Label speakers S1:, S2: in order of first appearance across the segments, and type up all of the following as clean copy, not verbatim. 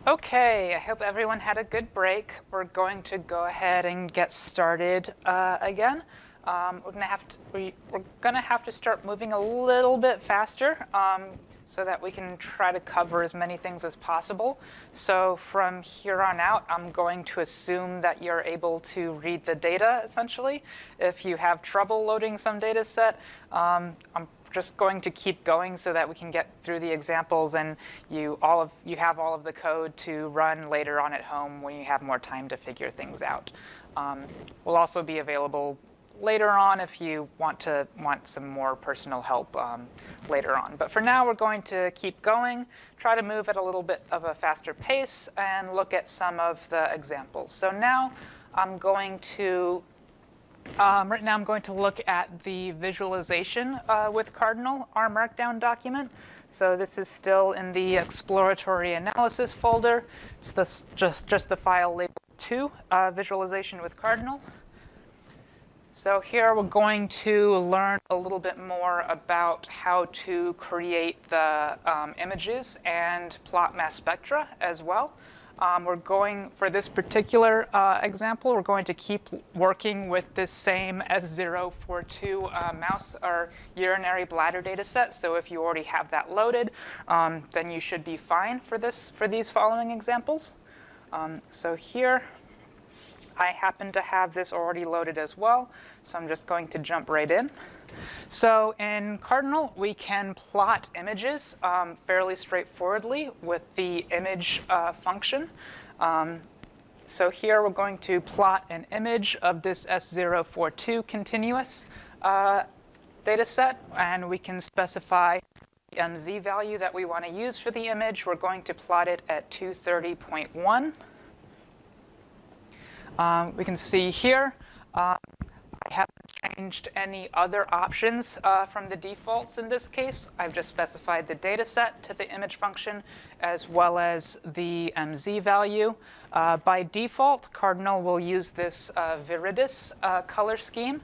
S1: Okay, I hope everyone had a good break. We're going to go ahead and get started again. We're gonna have to start moving a little bit faster so that we can try to cover as many things as possible. So from here on out, I'm going to assume that you're able to read the data, essentially. If you have trouble loading some data set, I'm just going to keep going so that we can get through the examples and you have all of the code to run later on at home when you have more time to figure things out. We'll also be available later on if you want some more personal help later on. But for now, we're going to keep going, try to move at a little bit of a faster pace, and look at some of the examples. So now I'm going to right now I'm going to look at the visualization with Cardinal, our Markdown document. So this is still in the exploratory analysis folder. It's just the file labeled 2, visualization with Cardinal. So here we're going to learn a little bit more about how to create the images and plot mass spectra as well. For this particular example, we're going to keep working with this same S042 mouse or urinary bladder data set. So if you already have that loaded, then you should be fine for these following examples. So here, I happen to have this already loaded as well, so I'm just going to jump right in. So in Cardinal, we can plot images fairly straightforwardly with the image function. So here we're going to plot an image of this S042 continuous data set, and we can specify the MZ value that we want to use for the image. We're going to plot it at 230.1. We can see here, I haven't changed any other options from the defaults in this case. I've just specified the data set to the image function as well as the MZ value. By default, Cardinal will use this Viridis color scheme.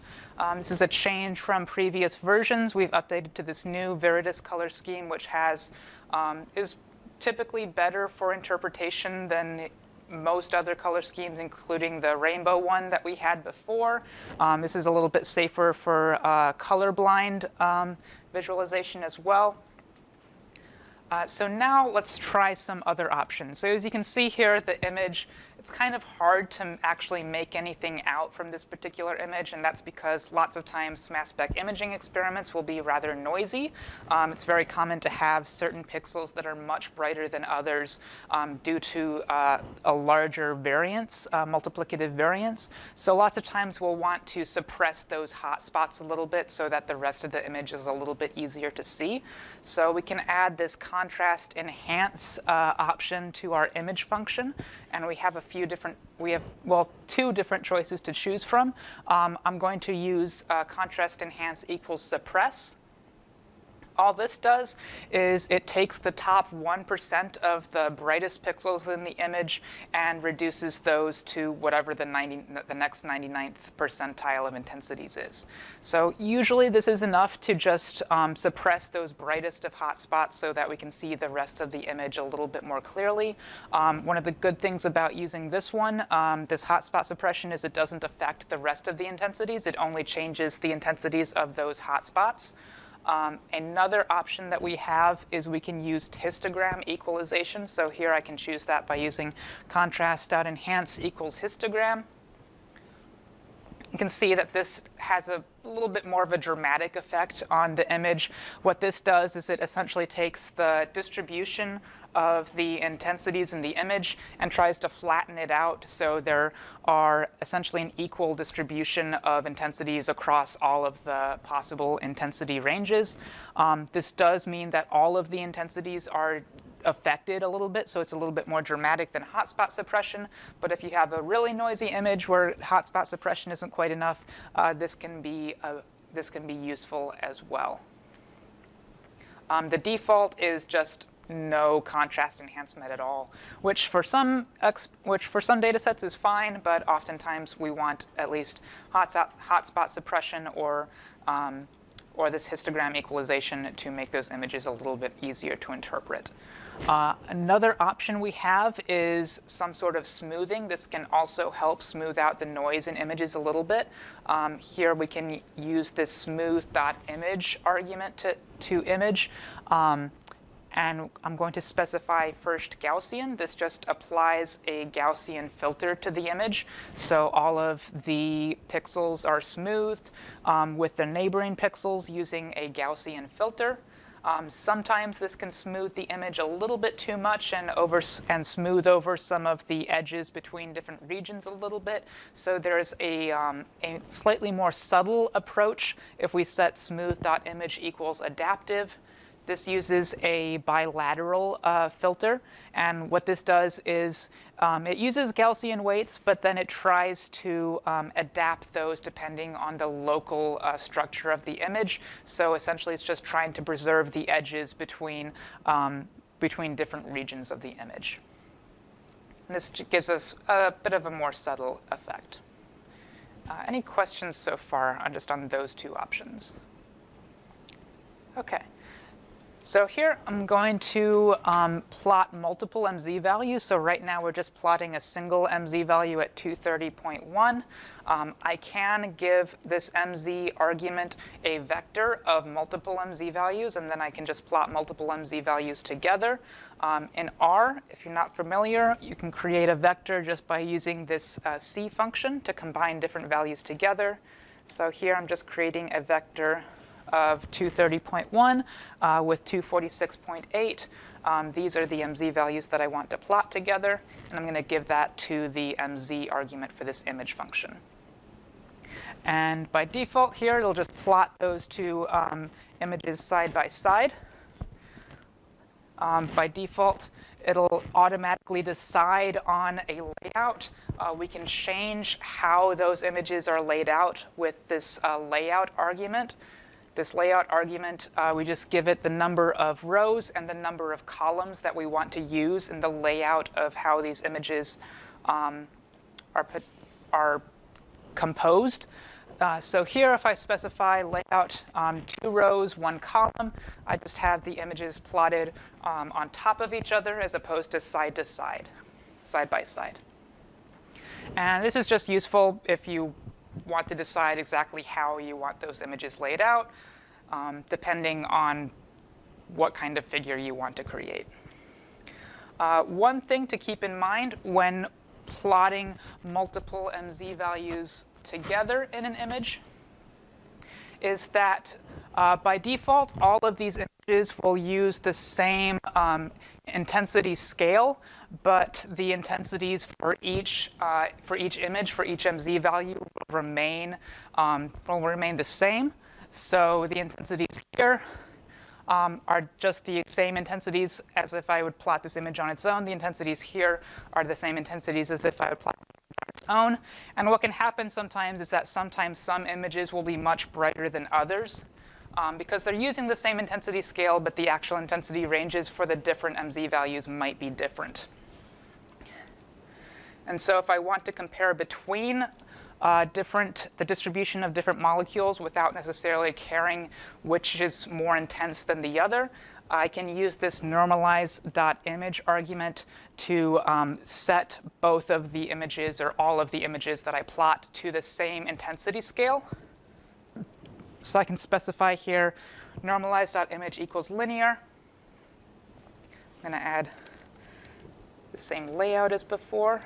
S1: This is a change from previous versions. We've updated to this new Viridis color scheme, which is typically better for interpretation than most other color schemes, including the rainbow one that we had before. This is a little bit safer for colorblind visualization as well. So now let's try some other options. So as you can see here, the image, it's kind of hard to actually make anything out from this particular image, and that's because lots of times mass spec imaging experiments will be rather noisy. It's very common to have certain pixels that are much brighter than others due to a larger variance, multiplicative variance. So lots of times we'll want to suppress those hot spots a little bit so that the rest of the image is a little bit easier to see. So we can add this contrast enhance option to our image function, and we have two different choices to choose from. I'm going to use contrast enhance equals suppress. All this does is it takes the top 1% of the brightest pixels in the image and reduces those to whatever the next 99th percentile of intensities is. So usually this is enough to just suppress those brightest of hotspots so that we can see the rest of the image a little bit more clearly. One of the good things about using this one, this hotspot suppression, is it doesn't affect the rest of the intensities. It only changes the intensities of those hotspots. Another option that we have is we can use histogram equalization. So here I can choose that by using contrast.enhance equals histogram. You can see that this has a little bit more of a dramatic effect on the image. What this does is it essentially takes the distribution of the intensities in the image and tries to flatten it out so there are essentially an equal distribution of intensities across all of the possible intensity ranges. This does mean that all of the intensities are affected a little bit, so it's a little bit more dramatic than hotspot suppression. But if you have a really noisy image where hotspot suppression isn't quite enough, this can be useful as well. The default is just no contrast enhancement at all, which for some data sets is fine, but oftentimes we want at least hotspot suppression or or this histogram equalization to make those images a little bit easier to interpret. Another option we have is some sort of smoothing. This can also help smooth out the noise in images a little bit. Here we can use this smooth.image argument to image. And I'm going to specify first Gaussian. This just applies a Gaussian filter to the image. So all of the pixels are smoothed with the neighboring pixels using a Gaussian filter. Sometimes this can smooth the image a little bit too much and smooth over some of the edges between different regions a little bit. So there's a slightly more subtle approach if we set smooth.image equals adaptive. This uses a bilateral filter, and what this does is it uses Gaussian weights, but then it tries to adapt those depending on the local structure of the image. So essentially, it's just trying to preserve the edges between different regions of the image. And this gives us a bit of a more subtle effect. Any questions so far just on those two options? OK. So here I'm going to plot multiple MZ values. So right now we're just plotting a single MZ value at 230.1. I can give this MZ argument a vector of multiple MZ values, and then I can just plot multiple MZ values together. In R, if you're not familiar, you can create a vector just by using this C function to combine different values together. So here I'm just creating a vector of 230.1 with 246.8. These are the MZ values that I want to plot together, and I'm going to give that to the MZ argument for this image function. And by default here, it'll just plot those two images side by side. By default, it'll automatically decide on a layout. We can change how those images are laid out with this layout argument. This layout argument, we just give it the number of rows and the number of columns that we want to use in the layout of how these images are composed. So here, if I specify layout 2 rows, 1 column, I just have the images plotted on top of each other as opposed to side by side. And this is just useful if you want to decide exactly how you want those images laid out, depending on what kind of figure you want to create. One thing to keep in mind when plotting multiple MZ values together in an image is that by default, all of these images will use the same intensity scale, but the intensities for each image, for each MZ value, will remain the same. So the intensities here are just the same intensities as if I would plot this image on its own. The intensities here are the same intensities as if I would plot it on its own. And what can happen sometimes is that sometimes some images will be much brighter than others because they're using the same intensity scale, but the actual intensity ranges for the different MZ values might be different. And so if I want to compare between the distribution of different molecules without necessarily caring which is more intense than the other, I can use this normalize.image argument to set both of the images or all of the images that I plot to the same intensity scale. So I can specify here normalize.image equals linear. I'm going to add the same layout as before.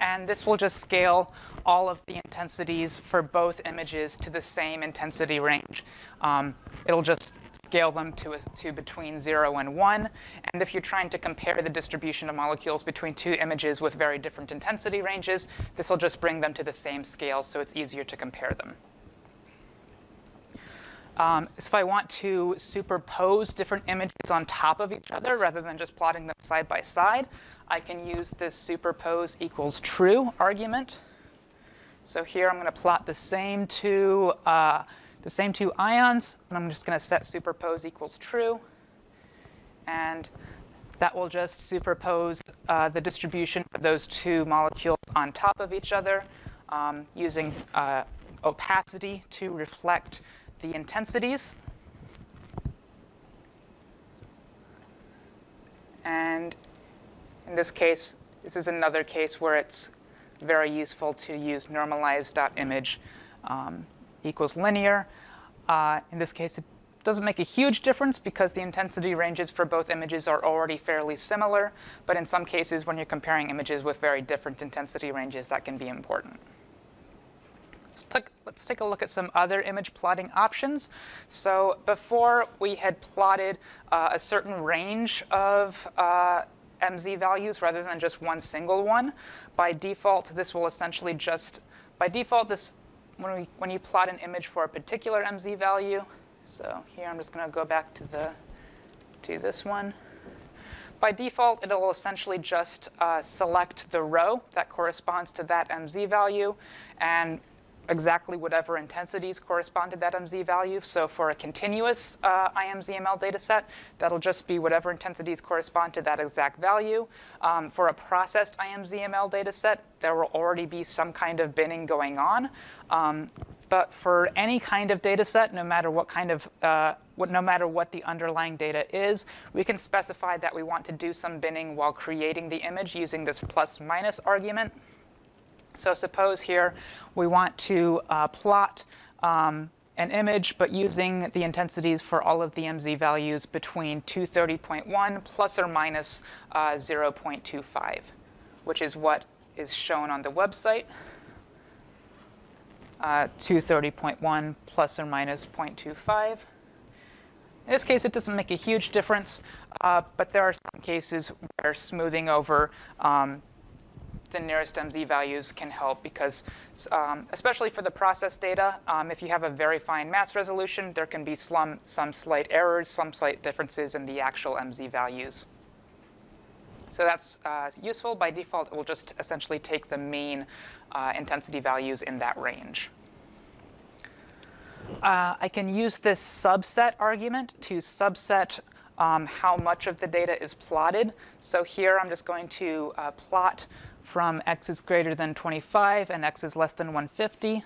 S1: And this will just scale all of the intensities for both images to the same intensity range. It'll just scale them to between 0 and 1. And if you're trying to compare the distribution of molecules between two images with very different intensity ranges, this will just bring them to the same scale, so it's easier to compare them. If I want to superpose different images on top of each other rather than just plotting them side by side, I can use this superpose equals true argument. So here I'm going to plot the same two ions, and I'm just going to set superpose equals true. And that will just superpose the distribution of those two molecules on top of each other using opacity to reflect the intensities. And in this case, this is another case where it's very useful to use normalized.image equals linear. In this case, it doesn't make a huge difference because the intensity ranges for both images are already fairly similar. But in some cases, when you're comparing images with very different intensity ranges, that can be important. Let's take a look at some other image plotting options. So before, we had plotted a certain range of MZ values rather than just one single one. By default, this will essentially just, by default, this when you plot an image for a particular MZ value, so here I'm just going to go back to this one. By default, it'll essentially just select the row that corresponds to that MZ value and exactly whatever intensities correspond to that MZ value. So for a continuous IMZML data set, that'll just be whatever intensities correspond to that exact value. For a processed IMZML data set, there will already be some kind of binning going on. But for any kind of data set, no matter what kind of no matter what the underlying data is, we can specify that we want to do some binning while creating the image using this plus/minus argument. So suppose here we want to plot an image, but using the intensities for all of the MZ values between 230.1 plus or minus 0.25, which is what is shown on the website. 230.1 plus or minus 0.25. In this case, it doesn't make a huge difference, but there are some cases where smoothing over the nearest MZ values can help because, especially for the process data, if you have a very fine mass resolution, there can be some slight errors, some slight differences in the actual MZ values. So that's useful. By default, it will just essentially take the mean intensity values in that range. I can use this subset argument to subset how much of the data is plotted. So here I'm just going to plot from x is greater than 25 and x is less than 150.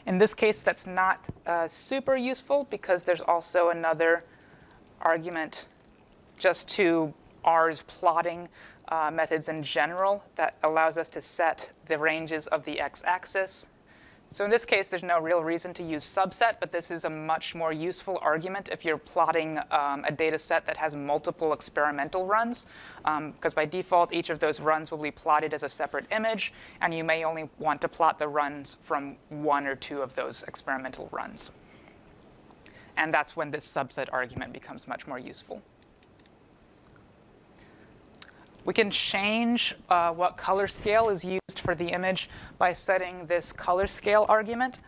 S1: In this case, that's not super useful because there's also another argument just to R's plotting methods in general that allows us to set the ranges of the x-axis. So in this case, there's no real reason to use subset, but this is a much more useful argument if you're plotting a data set that has multiple experimental runs, because by default, each of those runs will be plotted as a separate image, and you may only want to plot the runs from one or two of those experimental runs. And that's when this subset argument becomes much more useful. We can change what color scale is used for the image by setting this color scale argument.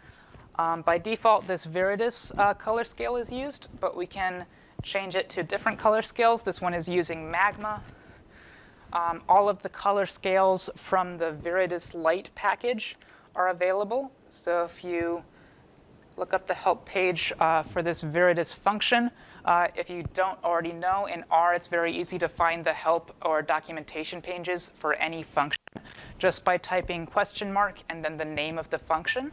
S1: By default, this Viridis color scale is used, but we can change it to different color scales. This one is using magma. All of the color scales from the Viridis Light package are available. So if you look up the help page for this Viridis function, if you don't already know, in R, it's very easy to find the help or documentation pages for any function just by typing question mark and then the name of the function.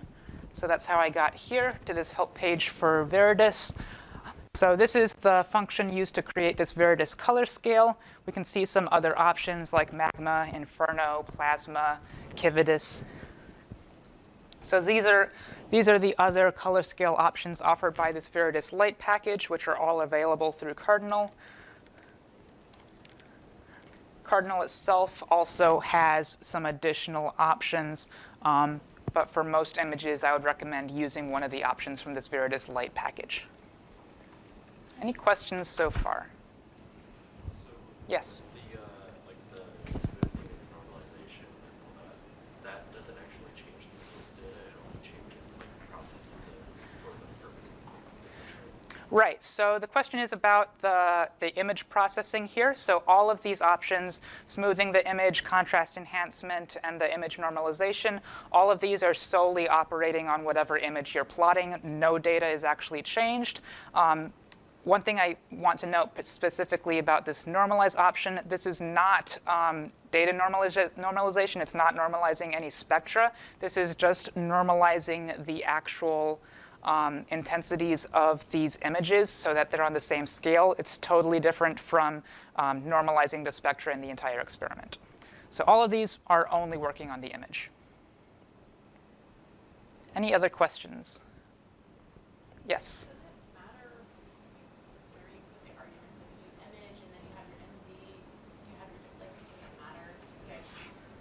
S1: So that's how I got here to this help page for Viridis. So this is the function used to create this Viridis color scale. We can see some other options like magma, inferno, plasma, Kividis. So these are the other color scale options offered by this Viridis Light package, which are all available through Cardinal. Cardinal itself also has some additional options, but for most images, I would recommend using one of the options from this Viridis Light package. Any questions so far?
S2: So
S1: yes?
S2: the smoothing and normalization, that doesn't actually change the source data. It only changes, processes it for the purpose of computation.
S1: Right. So the question is about the image processing here. So all of these options, smoothing the image, contrast enhancement, and the image normalization, all of these are solely operating on whatever image you're plotting. No data is actually changed. one thing I want to note specifically about this normalize option, this is not data normalization. It's not normalizing any spectra. This is just normalizing the actual intensities of these images so that they're on the same scale. It's totally different from normalizing the spectra in the entire experiment. So all of these are only working on the image. Any other questions? Yes?
S3: Does it matter where you put the arguments? If you do image and then you have your MZ, you have your, like, does it matter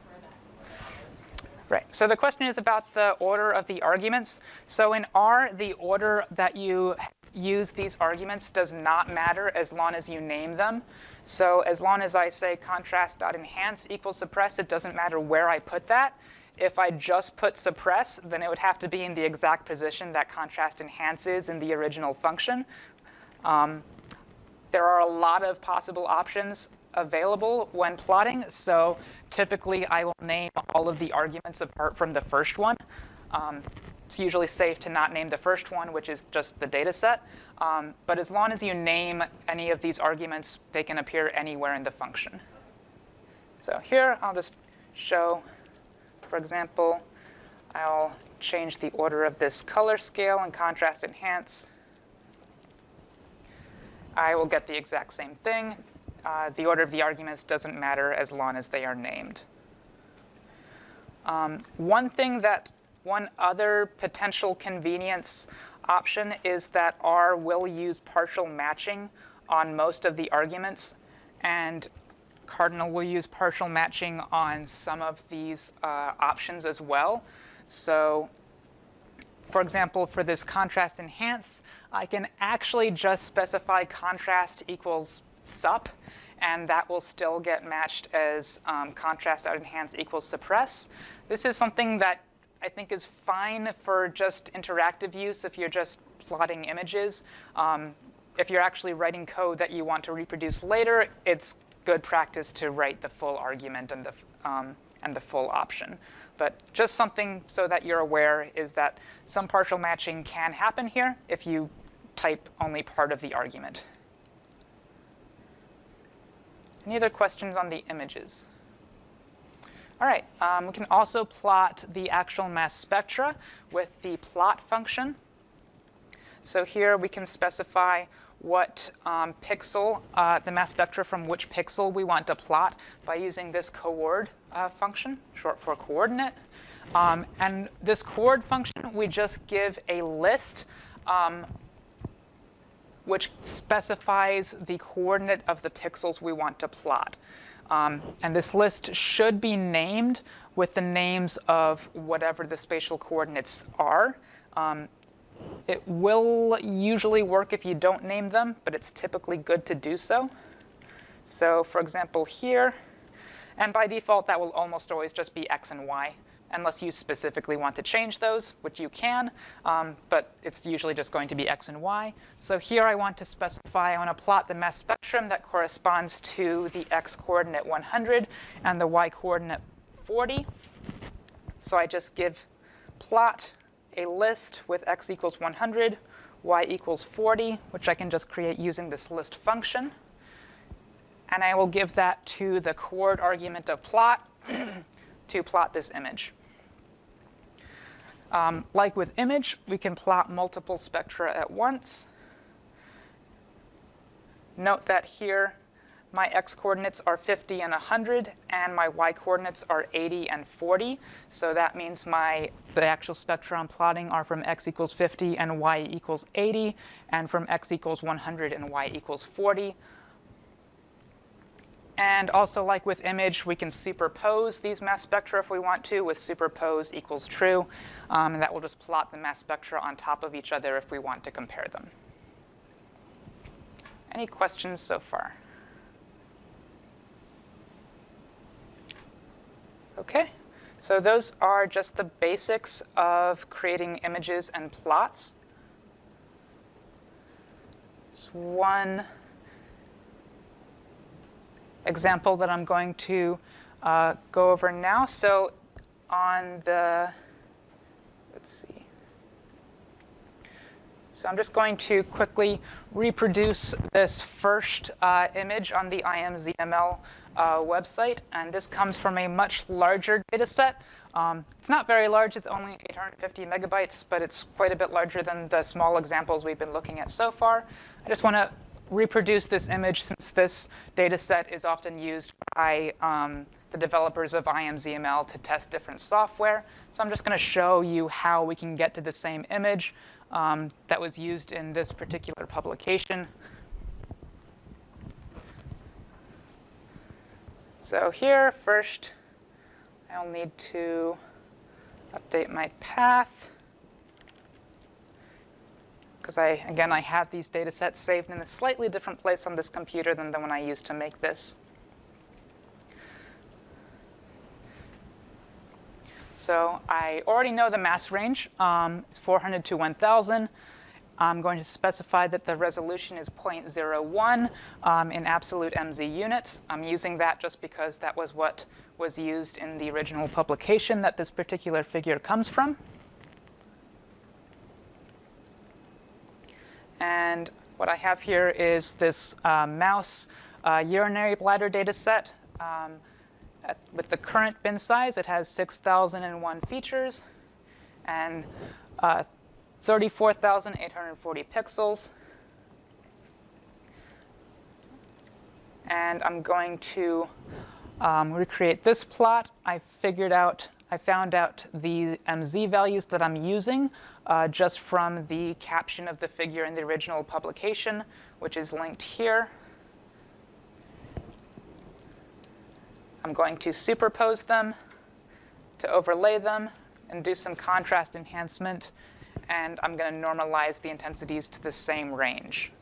S3: where that all goes together?
S1: Right. So the question is about the order of the arguments. So in R, the order that you use these arguments does not matter as long as you name them. So as long as I say contrast.enhance equals suppress, it doesn't matter where I put that. If I just put suppress, then it would have to be in the exact position that contrast enhance is in the original function. There are a lot of possible options available when plotting. So typically, I will name all of the arguments apart from the first one. It's usually safe to not name the first one, which is just the data set. But as long as you name any of these arguments, they can appear anywhere in the function. So here, I'll just show, for example, I'll change the order of this color scale and contrast enhance. I will get the exact same thing. The order of the arguments doesn't matter as long as they are named. One other potential convenience option is that R will use partial matching on most of the arguments, and Cardinal will use partial matching on some of these options as well. So, for example, for this contrast enhance, I can actually just specify contrast equals sup, and that will still get matched as contrast.enhance equals suppress. This is something that I think is fine for just interactive use if you're just plotting images. If you're actually writing code that you want to reproduce later, it's good practice to write the full argument and the full option. But just something so that you're aware is that some partial matching can happen here if you type only part of the argument. Any other questions on the images? All right, we can also plot the actual mass spectra with the plot function. So here we can specify what pixel, the mass spectra from which pixel we want to plot by using this coord function, short for coordinate. And this coord function, we just give a list which specifies the coordinate of the pixels we want to plot. And this list should be named with the names of whatever the spatial coordinates are. It will usually work if you don't name them, but it's typically good to do so. So for example here, and by default that will almost always just be x and y, unless you specifically want to change those, which you can, but it's usually just going to be x and y. So here I want to specify, I want to plot the mass spectrum that corresponds to the x coordinate 100 and the y coordinate 40. So I just give plot a list with x equals 100, y equals 40, which I can just create using this list function. And I will give that to the coord argument of plot to plot this image. Like with image, we can plot multiple spectra at once. Note that here my x coordinates are 50 and 100, and my y coordinates are 80 and 40. So that means the actual spectra I'm plotting are from x equals 50 and y equals 80, and from x equals 100 and y equals 40. And also, like with image, we can superpose these mass spectra if we want to with superpose equals true. And that will just plot the mass spectra on top of each other if we want to compare them. Any questions so far? OK, so those are just the basics of creating images and plots. There's one example that I'm going to go over now. So on the, let's see. So I'm just going to quickly reproduce this first image on the IMZML website. And this comes from a much larger data set. It's not very large. It's only 850 megabytes, but it's quite a bit larger than the small examples we've been looking at so far. I just want to reproduce this image since this data set is often used by the developers of IMZML to test different software. So I'm just going to show you how we can get to the same image that was used in this particular publication. So here, first, I'll need to update my path. Because again, I have these data sets saved in a slightly different place on this computer than the one I used to make this. So I already know the mass range. It's 400 to 1,000. I'm going to specify that the resolution is 0.01 in absolute MZ units. I'm using that just because that was what was used in the original publication that this particular figure comes from. And what I have here is this mouse urinary bladder data set. With the current bin size, it has 6,001 features and 34,840 pixels. And I'm going to recreate this plot. I found out the MZ values that I'm using just from the caption of the figure in the original publication, which is linked here. I'm going to superpose them to overlay them and do some contrast enhancement. And I'm going to normalize the intensities to the same range.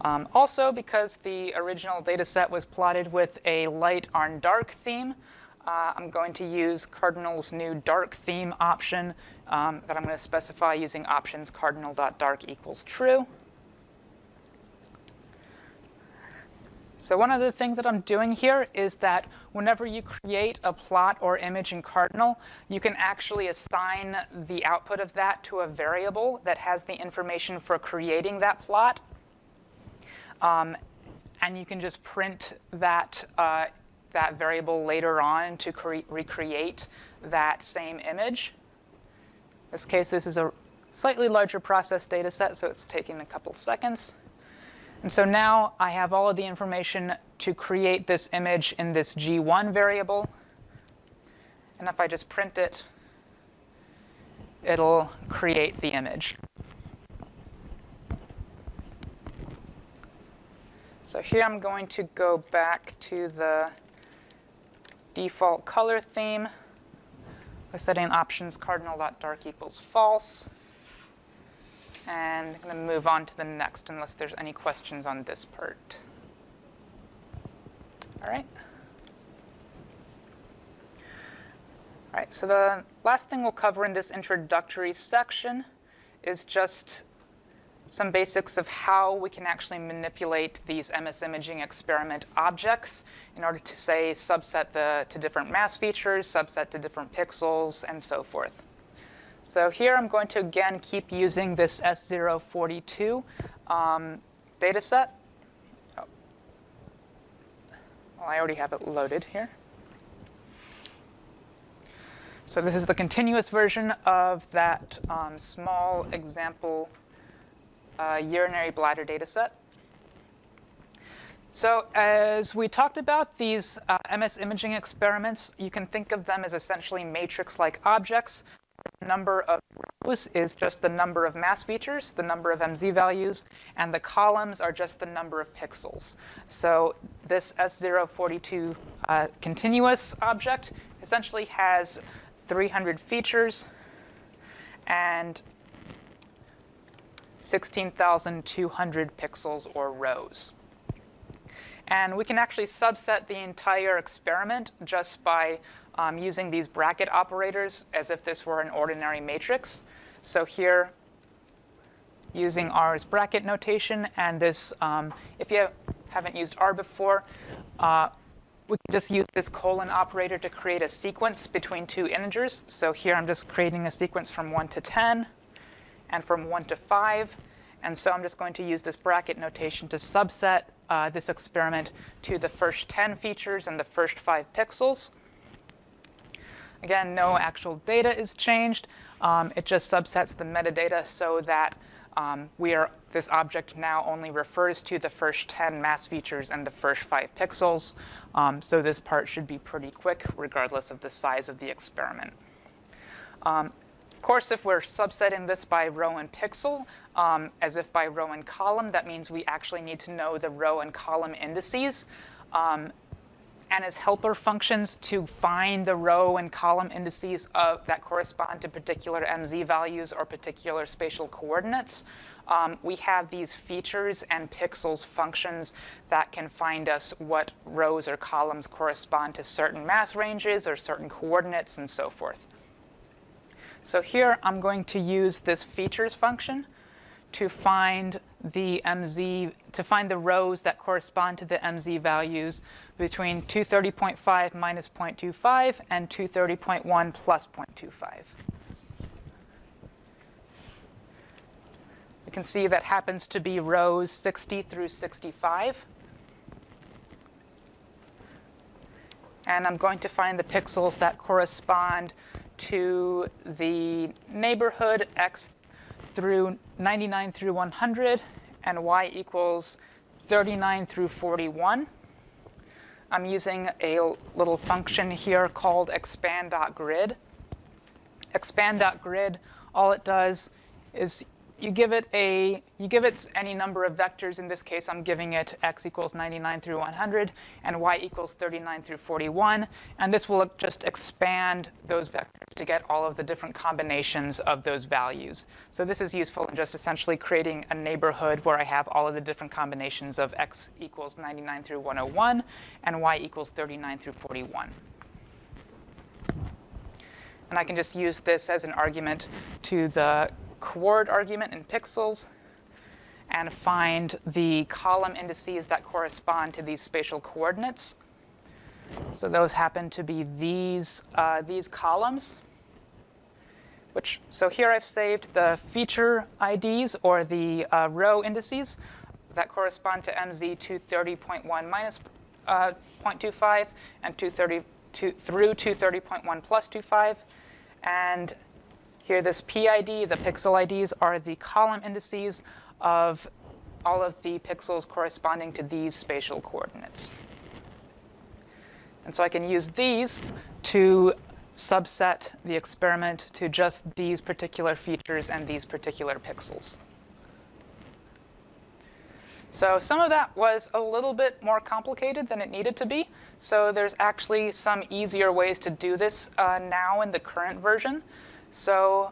S1: Also, because the original data set was plotted with a light on dark theme, I'm going to use Cardinal's new dark theme option that I'm going to specify using options cardinal.dark equals true. So one other thing that I'm doing here is that whenever you create a plot or image in Cardinal, you can actually assign the output of that to a variable that has the information for creating that plot. And you can just print that, that variable later on to recreate that same image. In this case, this is a slightly larger process data set, so it's taking a couple seconds. And so now I have all of the information to create this image in this G1 variable. And if I just print it, it'll create the image. So here I'm going to go back to the default color theme by setting options cardinal.dark equals false. And I'm going to move on to the next unless there's any questions on this part. All right. All right, so the last thing we'll cover in this introductory section is just some basics of how we can actually manipulate these MS imaging experiment objects in order to, say, subset to different mass features, subset to different pixels, and so forth. So here I'm going to, again, keep using this S042 data set. Oh. Well, I already have it loaded here. So this is the continuous version of that small example urinary bladder data set. So as we talked about, these MS imaging experiments, you can think of them as essentially matrix-like objects. The number of rows is just the number of mass features, the number of MZ values, and the columns are just the number of pixels. So this S042 continuous object essentially has 300 features and 16,200 pixels or rows. And we can actually subset the entire experiment just by using these bracket operators as if this were an ordinary matrix. So here, using R as bracket notation, and this, if you haven't used R before, we can just use this colon operator to create a sequence between two integers. So here I'm just creating a sequence from 1 to 10. and from 1 to 5. And so I'm just going to use this bracket notation to subset this experiment to the first 10 features and the first 5 pixels. Again, no actual data is changed. It just subsets the metadata so that this object now only refers to the first 10 mass features and the first 5 pixels. So this part should be pretty quick, regardless of the size of the experiment. Of course, if we're subsetting this by row and pixel, as if by row and column, that means we actually need to know the row and column indices. And as helper functions to find the row and column indices that correspond to particular MZ values or particular spatial coordinates, we have these features and pixels functions that can find us what rows or columns correspond to certain mass ranges or certain coordinates and so forth. So here I'm going to use this features function to find the rows that correspond to the MZ values between 230.5 minus 0.25 and 230.1 plus 0.25. You can see that happens to be rows 60 through 65. And I'm going to find the pixels that correspond to the neighborhood x through 99 through 100 and y equals 39 through 41. I'm using a little function here called expand.grid. Expand.grid, all it does is you give it any number of vectors. In this case, I'm giving it x equals 99 through 100 and y equals 39 through 41. And this will just expand those vectors to get all of the different combinations of those values. So this is useful in just essentially creating a neighborhood where I have all of the different combinations of x equals 99 through 101 and y equals 39 through 41. And I can just use this as an argument to the coord argument in pixels and find the column indices that correspond to these spatial coordinates. So those happen to be these columns. So here I've saved the feature IDs or the row indices that correspond to MZ 230.1 minus 0.25 and 230 through 230.1 plus 25. And here, this PID, the pixel IDs, are the column indices of all of the pixels corresponding to these spatial coordinates. And so I can use these to subset the experiment to just these particular features and these particular pixels. So some of that was a little bit more complicated than it needed to be. So there's actually some easier ways to do this now in the current version. So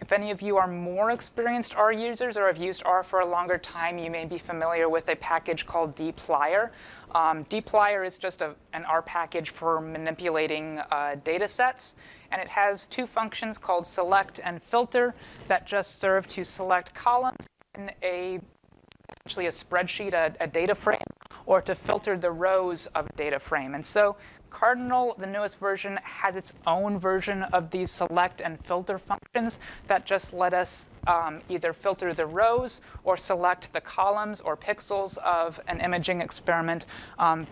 S1: if any of you are more experienced R users or have used R for a longer time, you may be familiar with a package called dplyr. Dplyr is just an R package for manipulating data sets. And it has two functions called select and filter that just serve to select columns in essentially a spreadsheet, a data frame, or to filter the rows of a data frame. And so Cardinal, the newest version, has its own version of these select and filter functions that just let us either filter the rows or select the columns or pixels of an imaging experiment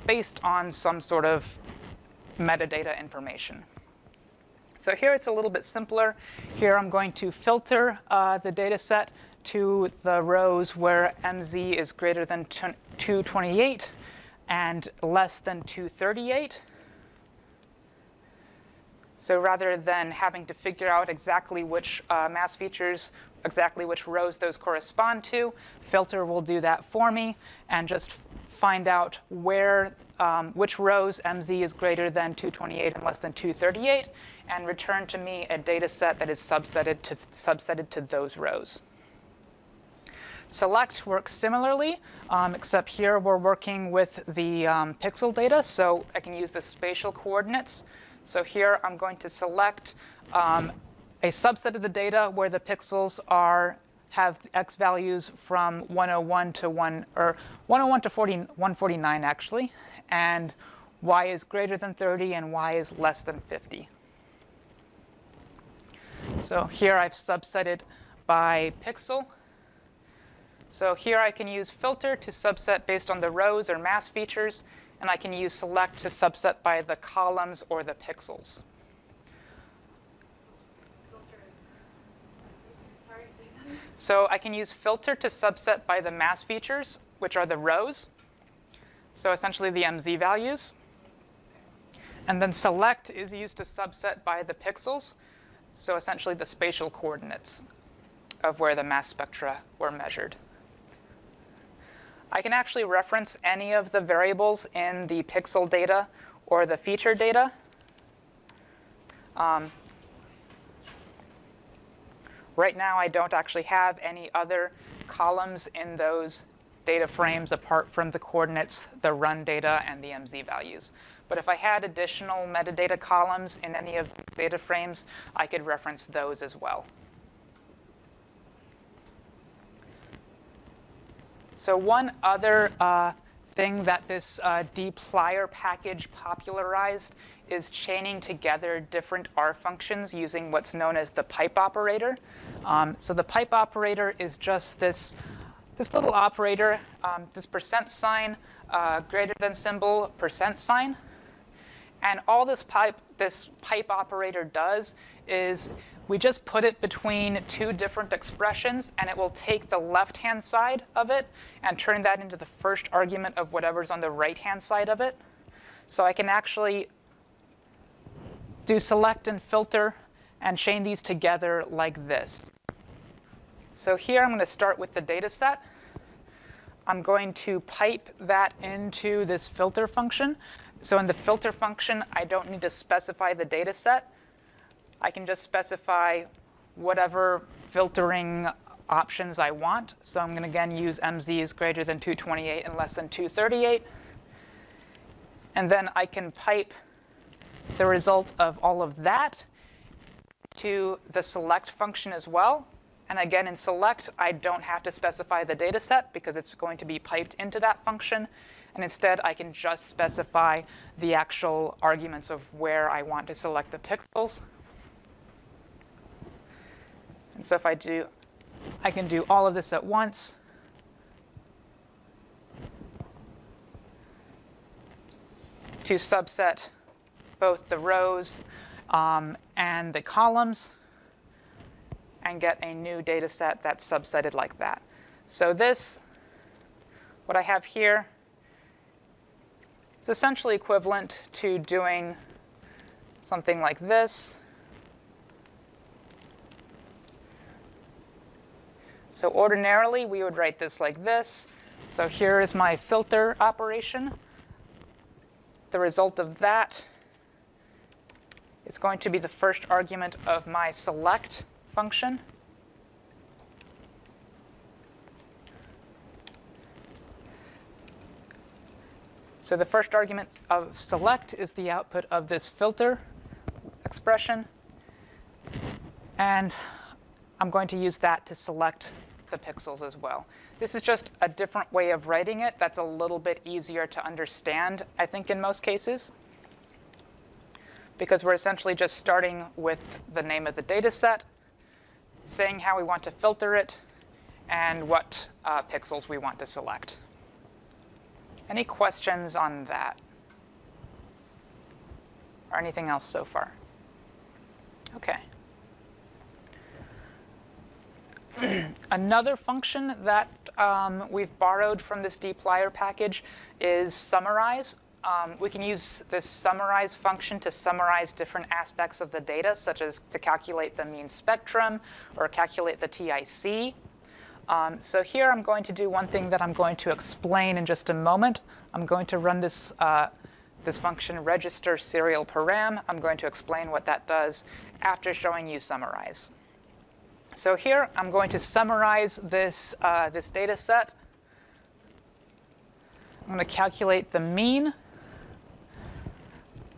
S1: based on some sort of metadata information. So here it's a little bit simpler. Here I'm going to filter the data set to the rows where MZ is greater than 228 and less than 238. So rather than having to figure out exactly which mass features, exactly which rows those correspond to, filter will do that for me and just find out which rows MZ is greater than 228 and less than 238, and return to me a data set that is subsetted to those rows. Select works similarly, except here we're working with the pixel data, so I can use the spatial coordinates. So here I'm going to select a subset of the data where the pixels have x values from 101 to 149 actually, and y is greater than 30 and y is less than 50. So here I've subsetted by pixel. So here I can use filter to subset based on the rows or mass features, and I can use select to subset by the columns or the pixels.
S3: Filter is, sorry, say that.
S1: So I can use filter to subset by the mass features, which are the rows. So essentially the MZ values. And then select is used to subset by the pixels. So essentially the spatial coordinates of where the mass spectra were measured. I can actually reference any of the variables in the pixel data or the feature data. Right now, I don't actually have any other columns in those data frames apart from the coordinates, the run data, and the MZ values. But if I had additional metadata columns in any of the data frames, I could reference those as well. So one other thing that this dplyr package popularized is chaining together different R functions using what's known as the pipe operator. So the pipe operator is just this little operator, this percent sign, greater than symbol, percent sign. And all this pipe operator does is we just put it between two different expressions, and it will take the left-hand side of it and turn that into the first argument of whatever's on the right-hand side of it. So I can actually do select and filter and chain these together like this. So here I'm going to start with the data set. I'm going to pipe that into this filter function. So in the filter function, I don't need to specify the data set. I can just specify whatever filtering options I want. So I'm going to, again, use MZs greater than 228 and less than 238. And then I can pipe the result of all of that to the select function as well. And again, in select, I don't have to specify the data set because it's going to be piped into that function. And instead, I can just specify the actual arguments of where I want to select the pixels. And so if I can do all of this at once. To subset both the rows and the columns and get a new data set that's subsetted like that. So this, what I have here, is essentially equivalent to doing something like this. So ordinarily, we would write this like this. So here is my filter operation. The result of that is going to be the first argument of my select function. So the first argument of select is the output of this filter expression. And I'm going to use that to select the pixels as well. This is just a different way of writing it that's a little bit easier to understand, I think, in most cases. Because we're essentially just starting with the name of the data set, saying how we want to filter it, and what pixels we want to select. Any questions on that? Or anything else so far? OK. Another function that we've borrowed from this dplyr package is summarize. We can use this summarize function to summarize different aspects of the data, such as to calculate the mean spectrum or calculate the TIC. So here I'm going to do one thing that I'm going to explain in just a moment. I'm going to run this function register serial param. I'm going to explain what that does after showing you summarize. So here I'm going to summarize this data set. I'm going to calculate the mean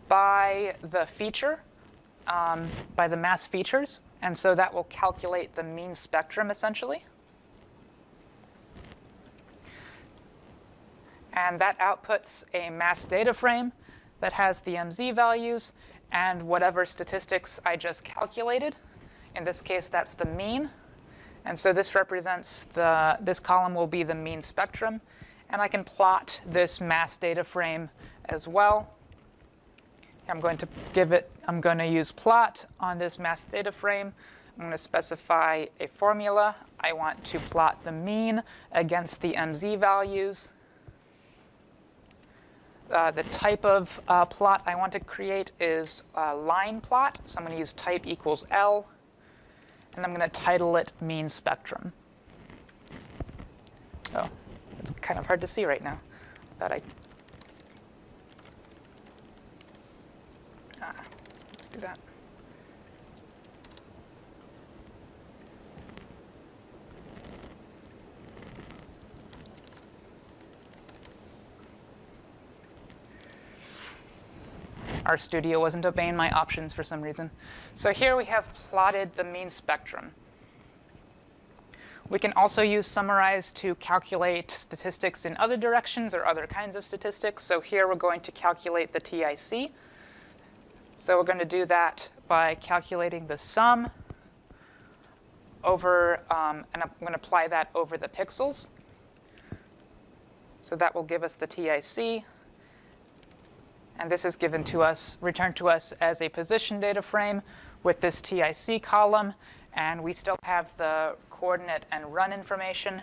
S1: by the feature, by the mass features. And so that will calculate the mean spectrum, essentially. And that outputs a mass data frame that has the MZ values and whatever statistics I just calculated. In this case, that's the mean. And so this represents this column will be the mean spectrum. And I can plot this mass data frame as well. I'm going to use plot on this mass data frame. I'm going to specify a formula. I want to plot the mean against the MZ values. The type of plot I want to create is a line plot. So I'm going to use type equals L. And I'm going to title it mean spectrum. Oh, it's kind of hard to see right now. Let's do that. RStudio wasn't obeying my options for some reason. So here we have plotted the mean spectrum. We can also use summarize to calculate statistics in other directions or other kinds of statistics. So here we're going to calculate the TIC. So we're going to do that by calculating the sum over, and I'm going to apply that over the pixels. So that will give us the TIC. And this is given to us, returned to us as a position data frame with this TIC column. And we still have the coordinate and run information.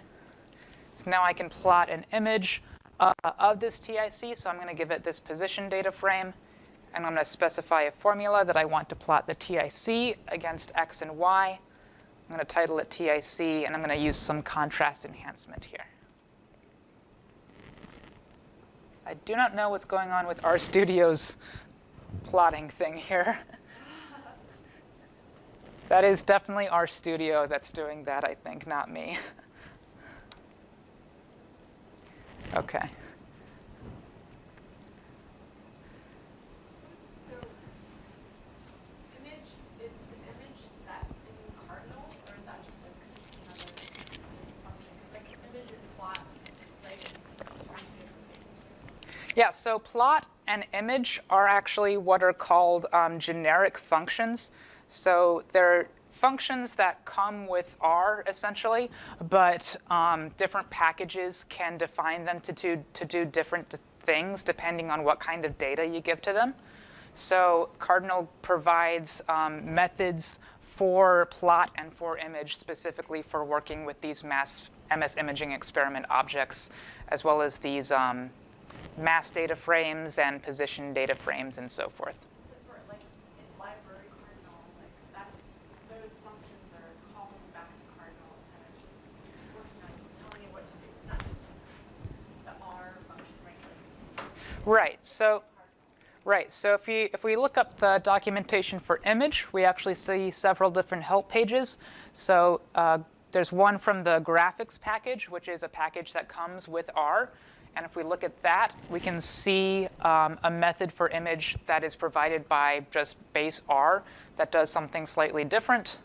S1: So now I can plot an image of this TIC. So I'm going to give it this position data frame. And I'm going to specify a formula that I want to plot the TIC against X and Y. I'm going to title it TIC, and I'm going to use some contrast enhancement here. I do not know what's going on with RStudio's plotting thing here. That is definitely RStudio that's doing that, I think, not me. OK.
S3: So image, is image that in Cardinal, or is that just like another function? Because like image and plot, right?
S1: Yeah, so plot and image are actually what are called generic functions. So they're functions that come with R, essentially, but different packages can define them to do different things depending on what kind of data you give to them. So Cardinal provides methods for plot and for image specifically for working with these MS imaging experiment objects, as well as these mass data frames and position data frames and so forth.
S3: Since we're like in library Cardinal, like those functions are calling back to Cardinal instead of working on telling you what to do. It's not just the R function, right?
S1: Right. So if we look up the documentation for image, we actually see several different help pages. So there's one from the graphics package, which is a package that comes with R. And if we look at that, we can see a method for image that is provided by just base R that does something slightly different.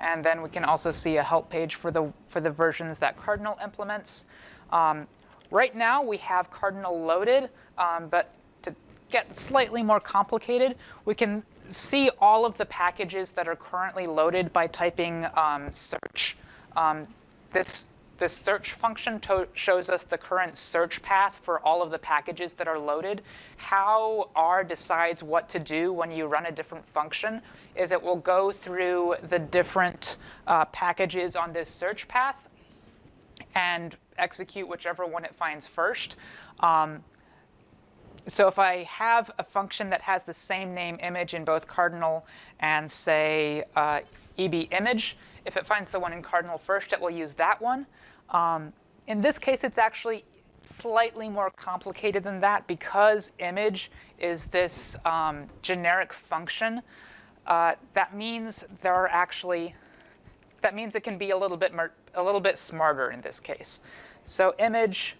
S1: And then we can also see a help page for the versions that Cardinal implements. Right now, we have Cardinal loaded, but to get slightly more complicated, we can see all of the packages that are currently loaded by typing search. This search function shows us the current search path for all of the packages that are loaded. How R decides what to do when you run a different function is it will go through the different packages on this search path and execute whichever one it finds first. So if I have a function that has the same name image in both Cardinal and, say, EB image, if it finds the one in Cardinal first, it will use that one. In this case, it's actually slightly more complicated than that because image is this generic function. That means it can be a little bit smarter in this case. So image,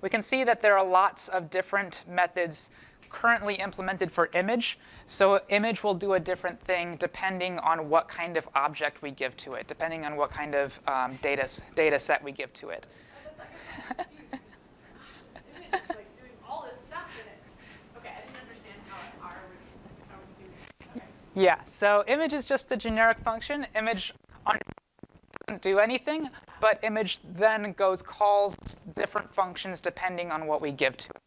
S1: we can see that there are lots of different methods currently implemented for image. So image will do a different thing depending on what kind of object we give to it, depending on what kind of data set we give to it.
S3: Gosh, this image is like doing all this stuff in it. Okay, I didn't understand how R would do. Okay.
S1: Yeah, so image is just a generic function. Image on its own doesn't do anything, but image then calls different functions depending on what we give to it.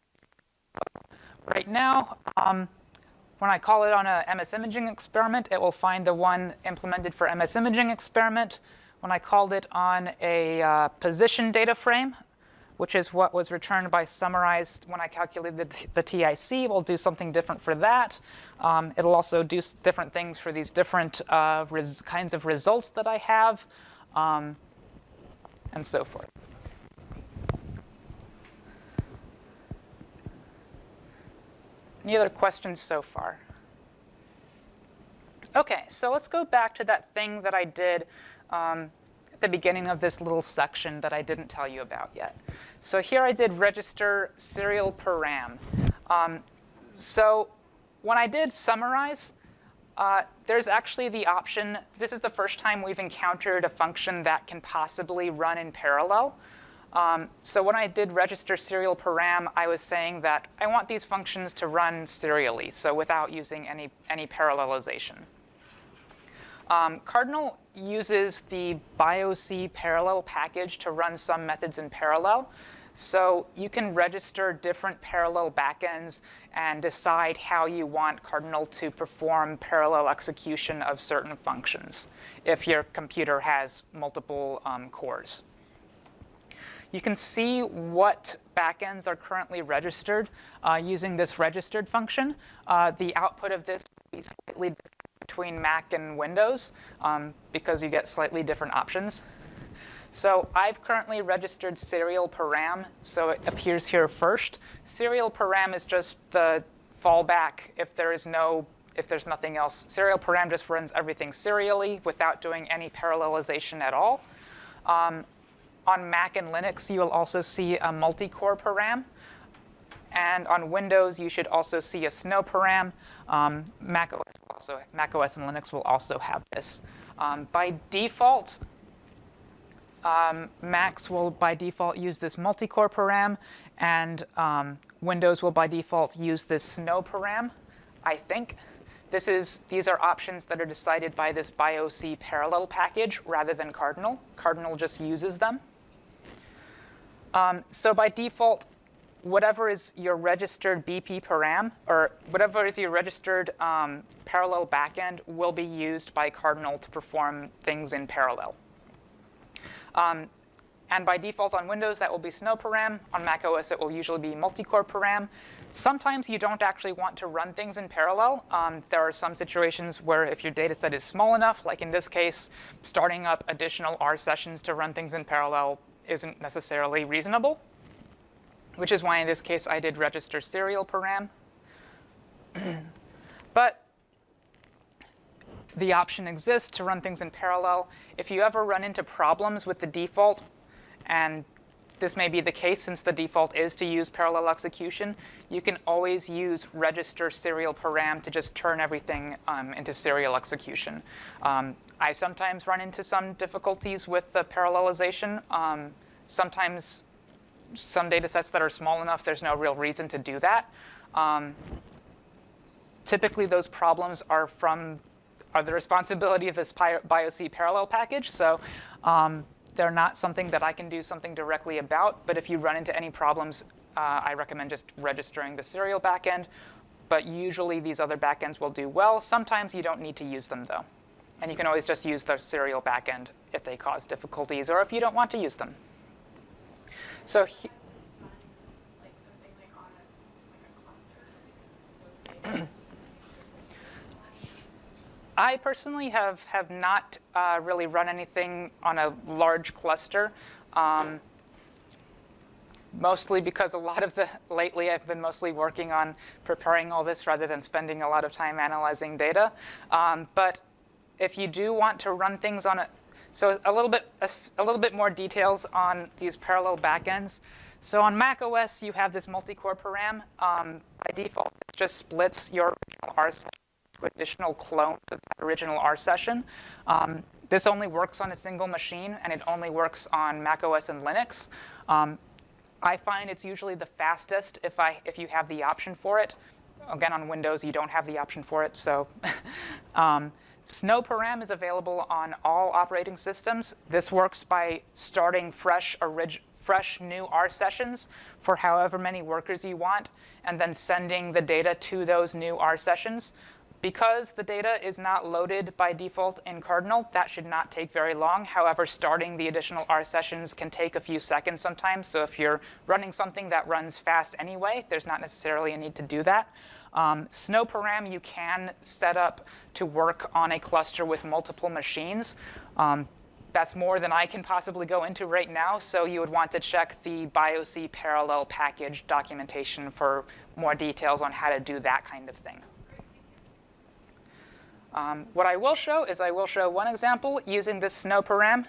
S1: Right now, when I call it on a MS imaging experiment, it will find the one implemented for MS imaging experiment. When I called it on a position data frame, which is what was returned by summarized when I calculated the TIC, we'll do something different for that. It'll also do different things for these different kinds of results that I have, and so forth. Any other questions so far? OK, so let's go back to that thing that I did at the beginning of this little section that I didn't tell you about yet. So here I did register serial param. So when I did summarize, there's actually the option. This is the first time we've encountered a function that can possibly run in parallel. So when I did register serial param, I was saying that I want these functions to run serially, so without using any parallelization. Cardinal uses the BioC parallel package to run some methods in parallel. So you can register different parallel backends and decide how you want Cardinal to perform parallel execution of certain functions if your computer has multiple cores. You can see what backends are currently registered using this registered function. The output of this will be slightly different between Mac and Windows because you get slightly different options. So I've currently registered serial param, so it appears here first. Serial param is just the fallback if there's nothing else. Serial param just runs everything serially without doing any parallelization at all. On Mac and Linux, you will also see a multi-core param. And on Windows, you should also see a snow param. Mac OS and Linux will also have this. By default, Macs will by default use this multi-core param, and Windows will by default use this snow param, I think. These are options that are decided by this BioC parallel package rather than Cardinal. Cardinal just uses them. So by default, whatever is your registered BP param, or whatever is your registered parallel backend, will be used by Cardinal to perform things in parallel. And by default on Windows, that will be snow param. On Mac OS, it will usually be multi-core param. Sometimes you don't actually want to run things in parallel. There are some situations where if your data set is small enough, like in this case, starting up additional R sessions to run things in parallel isn't necessarily reasonable, which is why in this case I did register serial param. But the option exists to run things in parallel. If you ever run into problems with the default, and this may be the case since the default is to use parallel execution, you can always use register serial param to just turn everything into serial execution. I sometimes run into some difficulties with the parallelization. Sometimes some data sets that are small enough, there's no real reason to do that. Typically, those problems are the responsibility of this BioC parallel package. So they're not something that I can do something directly about. But if you run into any problems, I recommend just registering the serial backend. But usually, these other backends will do well. Sometimes you don't need to use them, though. And you can always just use the serial backend if they cause difficulties or if you don't want to use them. So
S3: like something like on a cluster.
S1: I personally have not really run anything on a large cluster, mostly because lately I've been mostly working on preparing all this rather than spending a lot of time analyzing data. But if you do want to run things on so a little bit more details on these parallel backends. So on Mac OS, you have this multi-core param. By default, it just splits your original R session to additional clones of that original R session. This only works on a single machine, and it only works on Mac OS and Linux. I find it's usually the fastest if you have the option for it. Again, on Windows, you don't have the option for it. So snowparam is available on all operating systems. This works by starting fresh new R sessions for however many workers you want, and then sending the data to those new R sessions. Because the data is not loaded by default in Cardinal, that should not take very long. However, starting the additional R sessions can take a few seconds sometimes. So if you're running something that runs fast anyway, there's not necessarily a need to do that. snowparam you can set up to work on a cluster with multiple machines. That's more than I can possibly go into right now, so you would want to check the BIOC parallel package documentation for more details on how to do that kind of thing. What I will show is I will show one example using this snowparam.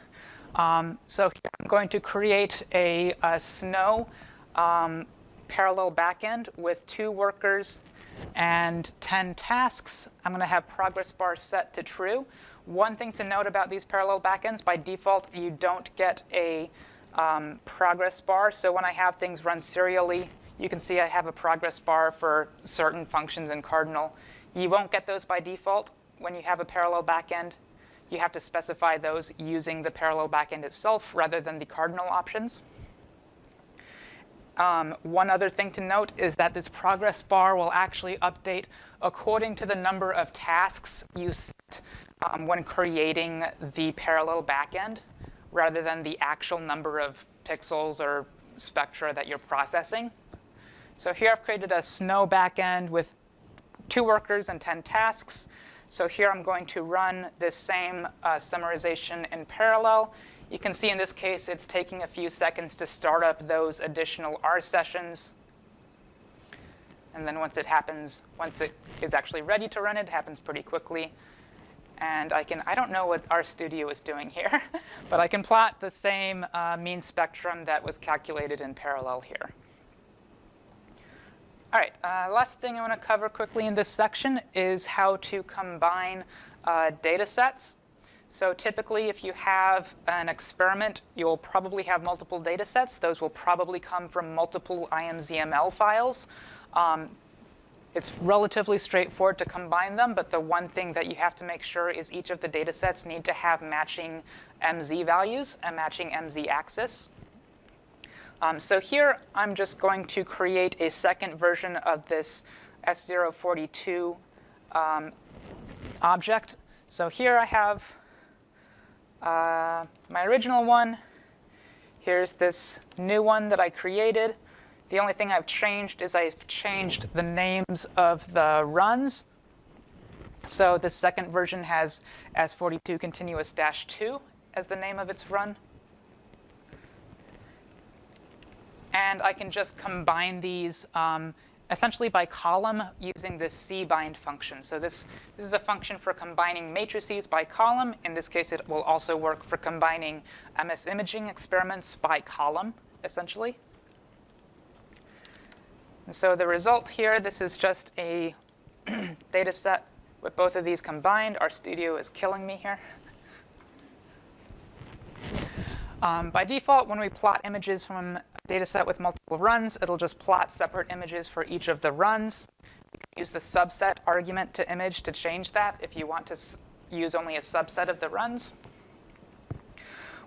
S1: So here I'm going to create a snow parallel backend with 2 workers and 10 tasks. I'm going to have progress bar set to true. One thing to note about these parallel backends, by default, you don't get a progress bar. So when I have things run serially, you can see I have a progress bar for certain functions in Cardinal. You won't get those by default when you have a parallel backend. You have to specify those using the parallel backend itself rather than the Cardinal options. One other thing to note is that this progress bar will actually update according to the number of tasks you set when creating the parallel backend, rather than the actual number of pixels or spectra that you're processing. So here I've created a snow backend with 2 workers and 10 tasks. So here I'm going to run this same summarization in parallel. You can see in this case it's taking a few seconds to start up those additional R sessions. And then once it is actually ready to run, it happens pretty quickly. And I don't know what RStudio is doing here, but I can plot the same mean spectrum that was calculated in parallel here. All right, last thing I want to cover quickly in this section is how to combine data sets. So typically, if you have an experiment, you'll probably have multiple data sets. Those will probably come from multiple IMZML files. It's relatively straightforward to combine them, but the one thing that you have to make sure is each of the data sets need to have matching MZ values and matching MZ axis. So here, I'm just going to create a second version of this S042 object. So here I have my original one. Here's this new one that I created. The only thing I've changed is I've changed the names of the runs. So this second version has S42 continuous-2 as the name of its run. And I can just combine these essentially by column using this cbind function. So this is a function for combining matrices by column. In this case, it will also work for combining MS imaging experiments by column, essentially. And so the result here, this is just a data set with both of these combined. RStudio is killing me here. By default, when we plot images from a data set with multiple runs, it'll just plot separate images for each of the runs. You can use the subset argument to image to change that if you want to use only a subset of the runs.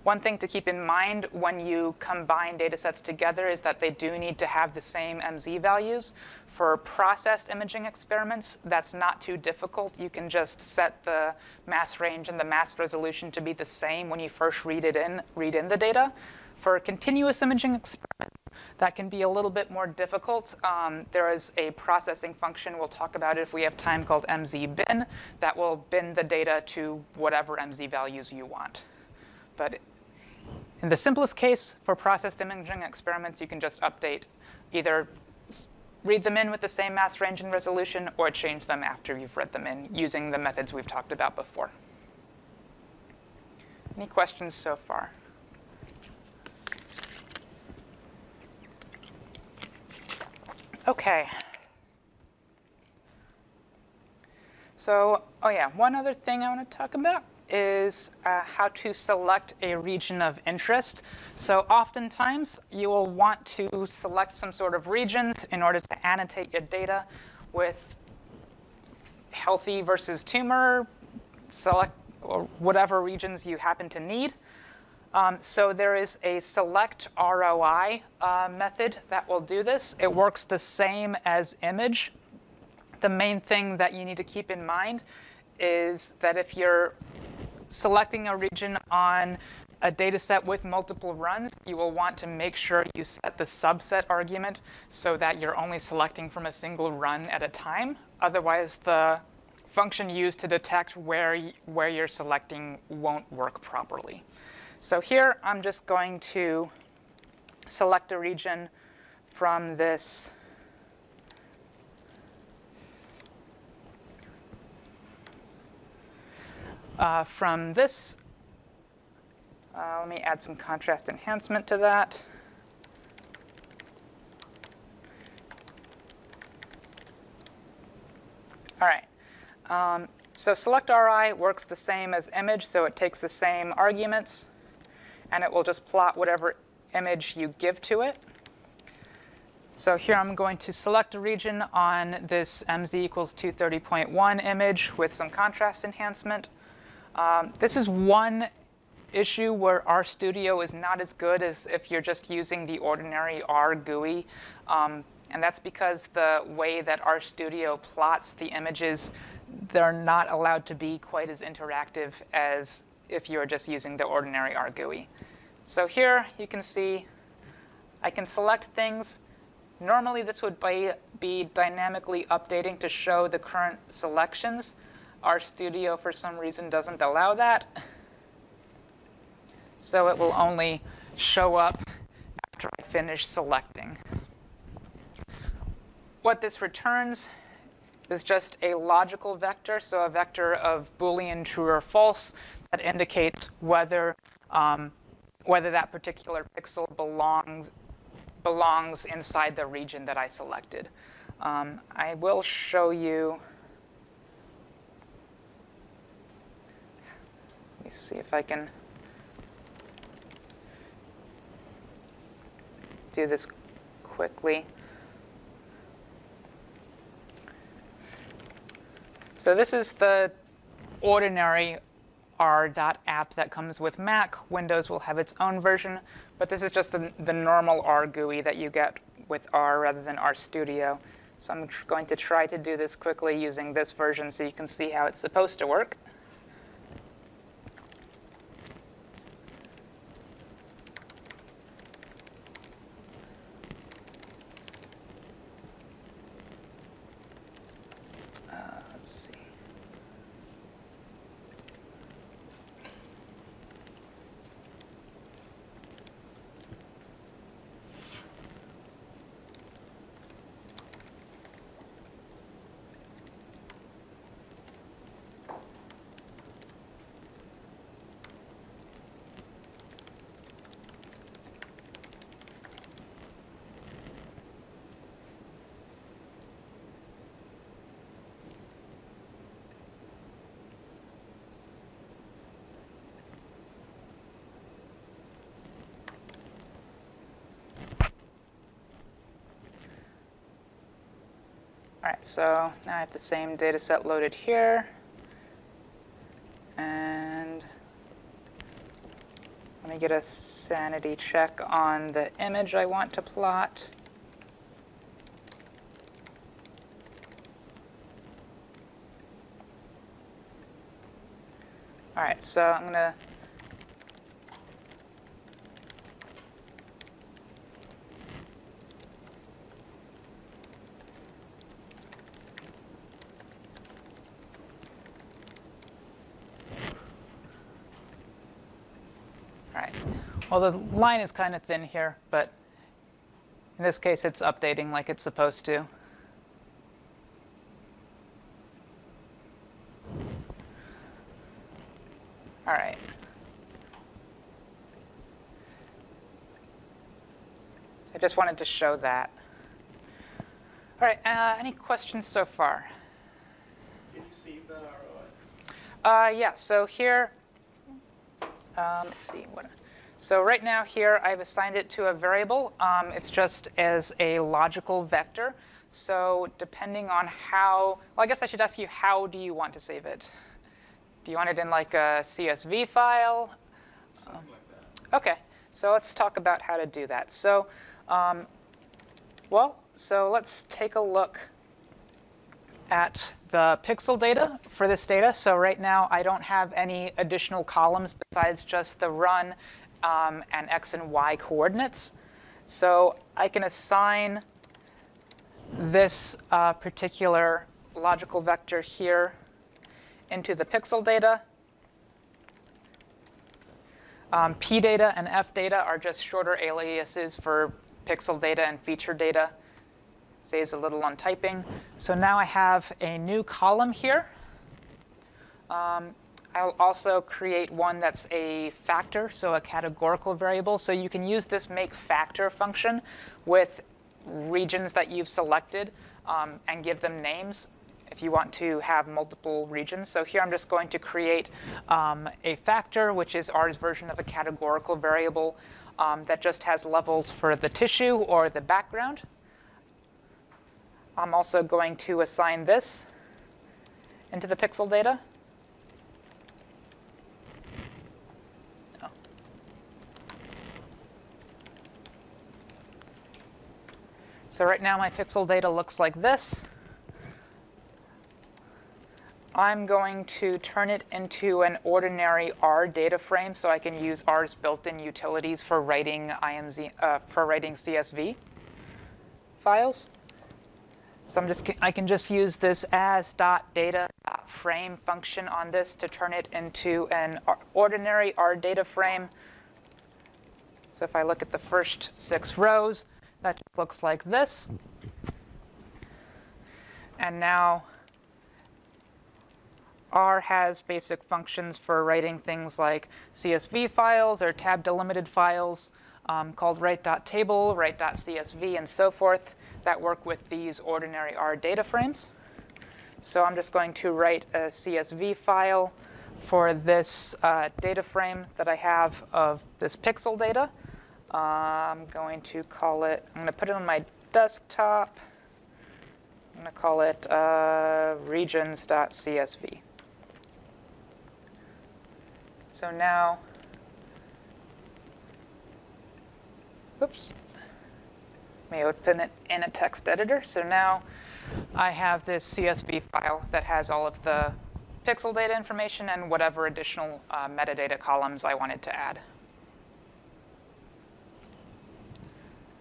S1: One thing to keep in mind when you combine data sets together is that they do need to have the same MZ values. For processed imaging experiments, that's not too difficult. You can just set the mass range and the mass resolution to be the same when you first read in the data. For continuous imaging experiments, that can be a little bit more difficult. There is a processing function, we'll talk about it if we have time, called mzbin, that will bin the data to whatever MZ values you want. But in the simplest case, for processed imaging experiments, you can just update, either read them in with the same mass range and resolution, or change them after you've read them in using the methods we've talked about before. Any questions so far? OK. So, one other thing I want to talk about is how to select a region of interest. So oftentimes, you will want to select some sort of regions in order to annotate your data. with healthy versus tumor, select or whatever regions you happen to need. So there is a select ROI method that will do this. It works the same as image. The main thing that you need to keep in mind is that if you're selecting a region on a data set with multiple runs, you will want to make sure you set the subset argument so that you're only selecting from a single run at a time. Otherwise, the function used to detect where you're selecting won't work properly. So here, I'm just going to select a region from this let me add some contrast enhancement to that. All right. So select RI works the same as image, so it takes the same arguments, and it will just plot whatever image you give to it. So here I'm going to select a region on this MZ equals 230.1 image with some contrast enhancement. This is one issue where RStudio is not as good as if you're just using the ordinary R GUI. And that's because the way that RStudio plots the images, they're not allowed to be quite as interactive as if you're just using the ordinary R GUI. So here you can see I can select things. Normally this would be dynamically updating to show the current selections. RStudio, for some reason, doesn't allow that. So it will only show up after I finish selecting. What this returns is just a logical vector, so a vector of Boolean true or false that indicates whether that particular pixel belongs inside the region that I selected. I will show you. Let me see if I can do this quickly. So this is the ordinary R.app that comes with Mac. Windows will have its own version, but this is just the normal R GUI that you get with R rather than RStudio. So I'm going to try to do this quickly using this version so you can see how it's supposed to work. Let's see. All right, so now I have the same data set loaded here. And let me get a sanity check on the image I want to plot. All right, so I'm going to well, the line is kind of thin here, but in this case, it's updating like it's supposed to. All right. So I just wanted to show that. All right, any questions so far?
S4: Can you save that ROI?
S1: Yeah, so here, let's see. So right now here, I've assigned it to a variable. It's just as a logical vector. So depending on how, well, I guess I should ask you, how do you want to save it? Do you want it in like a CSV file?
S2: Something like that.
S1: Okay, so let's talk about how to do that. So, so let's take a look at the pixel data for this data. So right now, I don't have any additional columns besides just the run and x and y coordinates. So I can assign this particular logical vector here into the pixel data. P data and F data are just shorter aliases for pixel data and feature data. Saves a little on typing. So now I have a new column here. I'll also create one that's a factor, so a categorical variable. So you can use this make factor function with regions that you've selected and give them names if you want to have multiple regions. So here I'm just going to create a factor, which is R's version of a categorical variable that just has levels for the tissue or the background. I'm also going to assign this into the pixel data. So right now my pixel data looks like this. I'm going to turn it into an ordinary R data frame so I can use R's built-in utilities for writing CSV files. So I can just use this as.data.frame function on this to turn it into an ordinary R data frame. So if I look at the first 6 rows, that just looks like this. And now R has basic functions for writing things like CSV files or tab delimited files called write.table, write.csv, and so forth that work with these ordinary R data frames. So I'm just going to write a CSV file for this data frame that I have of this pixel data. I'm going to call it, I'm going to put it on my desktop. I'm going to call it regions.csv. So now, oops, may open it in a text editor. So now I have this CSV file that has all of the pixel data information and whatever additional metadata columns I wanted to add.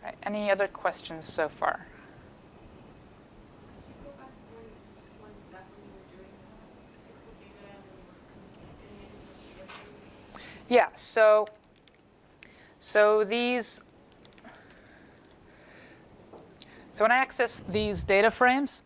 S1: All right, any other questions so far?
S3: Could you go back one step when you were doing pixel data and when you were getting into the CSV?
S1: Yeah, so when I access these data frames,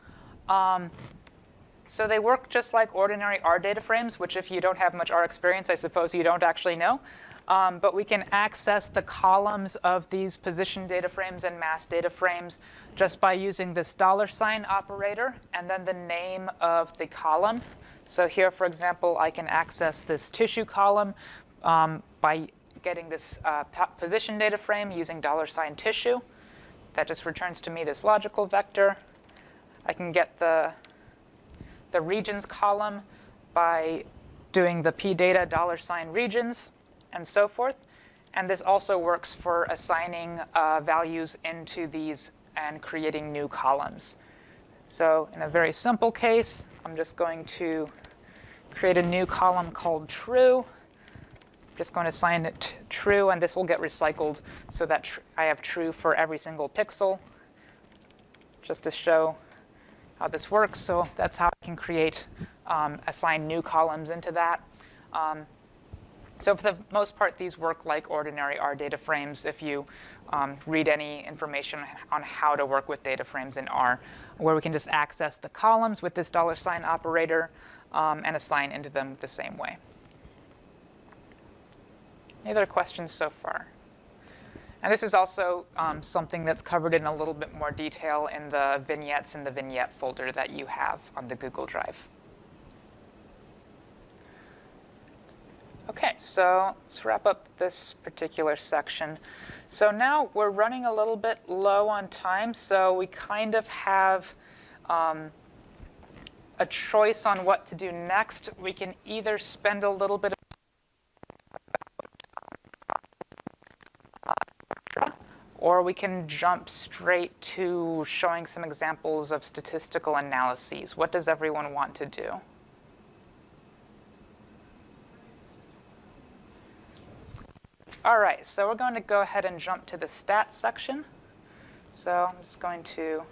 S1: so they work just like ordinary R data frames, which if you don't have much R experience, I suppose you don't actually know. But we can access the columns of these position data frames and mass data frames just by using this $ operator and then the name of the column. So here, for example, I can access this tissue column by getting this position data frame using $tissue. That just returns to me this logical vector. I can get the regions column by doing the pdata $regions and so forth. And this also works for assigning values into these and creating new columns. So in a very simple case, I'm just going to create a new column called true. I'm just going to assign it true, and this will get recycled so that I have true for every single pixel, just to show how this works. So that's how I can create, assign new columns into that. So for the most part, these work like ordinary R data frames if you read any information on how to work with data frames in R, where we can just access the columns with this $ operator and assign into them the same way. Any other questions so far? And this is also something that's covered in a little bit more detail in the vignettes in the vignette folder that you have on the Google Drive. Okay, so let's wrap up this particular section. So now we're running a little bit low on time, so we kind of have a choice on what to do next. We can either spend a little bit of or we can jump straight to showing some examples of statistical analyses. What does everyone want to do? All right, so we're going to go ahead and jump to the stats section. So I'm just going to,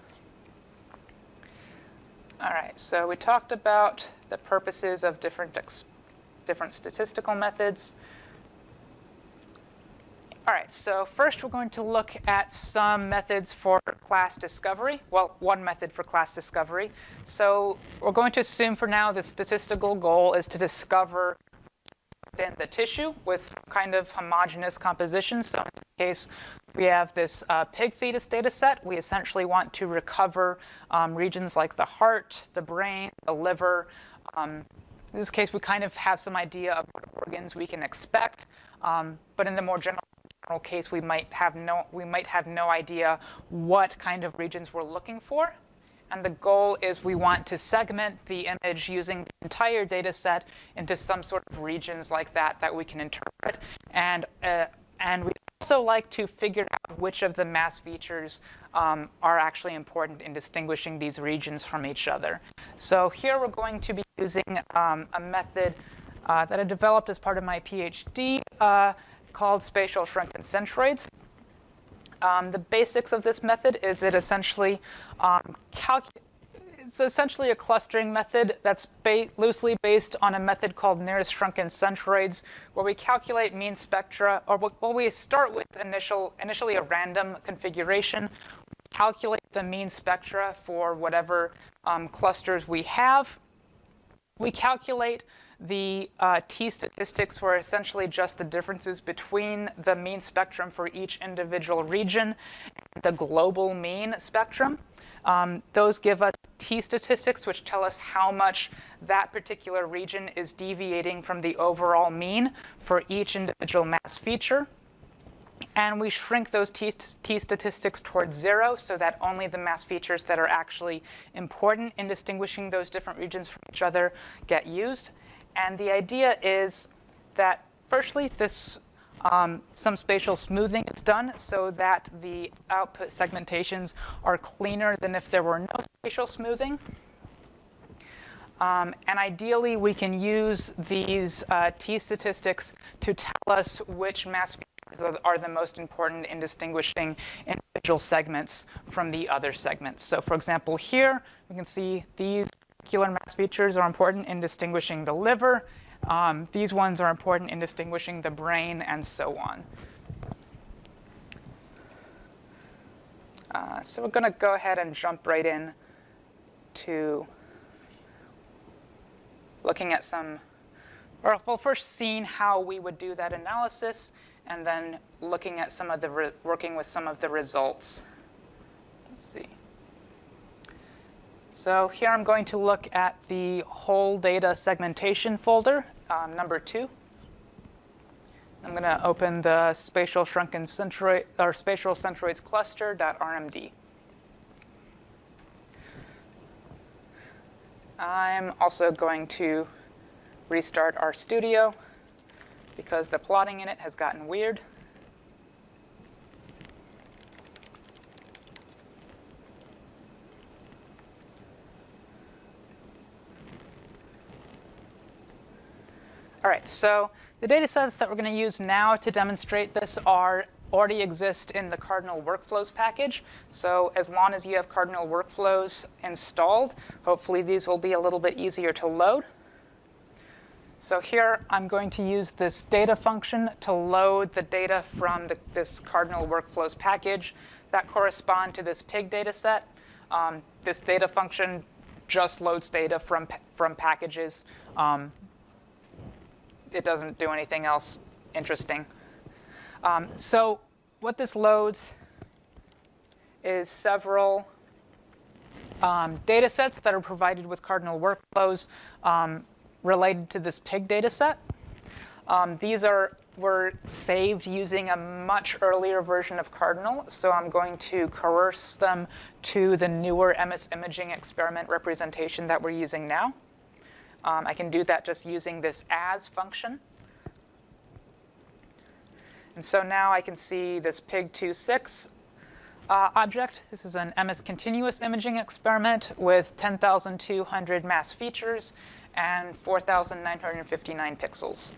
S1: all right, so we talked about the purposes of different statistical methods. All right, so first we're going to look at some methods for class discovery. Well, one method for class discovery. So we're going to assume for now the statistical goal is to discover within the tissue with some kind of homogeneous composition. So in this case, we have this pig fetus data set. We essentially want to recover regions like the heart, the brain, the liver. In this case, we kind of have some idea of what organs we can expect. But in the more general case, we might have no idea what kind of regions we're looking for. And the goal is we want to segment the image using the entire data set into some sort of regions like that we can interpret. And we also like to figure out which of the mass features are actually important in distinguishing these regions from each other. So here we're going to be using a method that I developed as part of my PhD called spatial shrunken centroids. The basics of this method is it essentially it's essentially a clustering method that's loosely based on a method called nearest shrunken centroids, where we calculate mean spectra, or we start with initially a random configuration, calculate the mean spectra for whatever clusters we have. We calculate the t statistics for essentially just the differences between the mean spectrum for each individual region and the global mean spectrum. Those give us t statistics, which tell us how much that particular region is deviating from the overall mean for each individual mass feature. And we shrink those t statistics towards 0 so that only the mass features that are actually important in distinguishing those different regions from each other get used. And the idea is that, firstly, some spatial smoothing is done so that the output segmentations are cleaner than if there were no spatial smoothing. And ideally, we can use these t statistics to tell us which mass features are the most important in distinguishing individual segments from the other segments. So for example, here, we can see these particular mass features are important in distinguishing the liver. These ones are important in distinguishing the brain, and so on. So we're going to go ahead and jump right in to looking at first seeing how we would do that analysis, and then looking at working with some of the results. Let's see. So here I'm going to look at the whole data segmentation folder, number 2. I'm going to open the spatial shrunken centroid or spatial centroids cluster.rmd. I'm also going to restart our studio because the plotting in it has gotten weird. All right, so the data sets that we're going to use now to demonstrate this already exist in the Cardinal workflows package. So as long as you have Cardinal workflows installed, hopefully these will be a little bit easier to load. So here I'm going to use this data function to load the data from this Cardinal workflows package that correspond to this pig data set. This data function just loads data from packages. It doesn't do anything else interesting. So what this loads is several data sets that are provided with Cardinal workflows related to this pig data set. Were saved using a much earlier version of Cardinal, so I'm going to coerce them to the newer MS imaging experiment representation that we're using now. I can do that just using this as function. And so now I can see this PIG26 object. This is an MS continuous imaging experiment with 10,200 mass features and 4,959 pixels.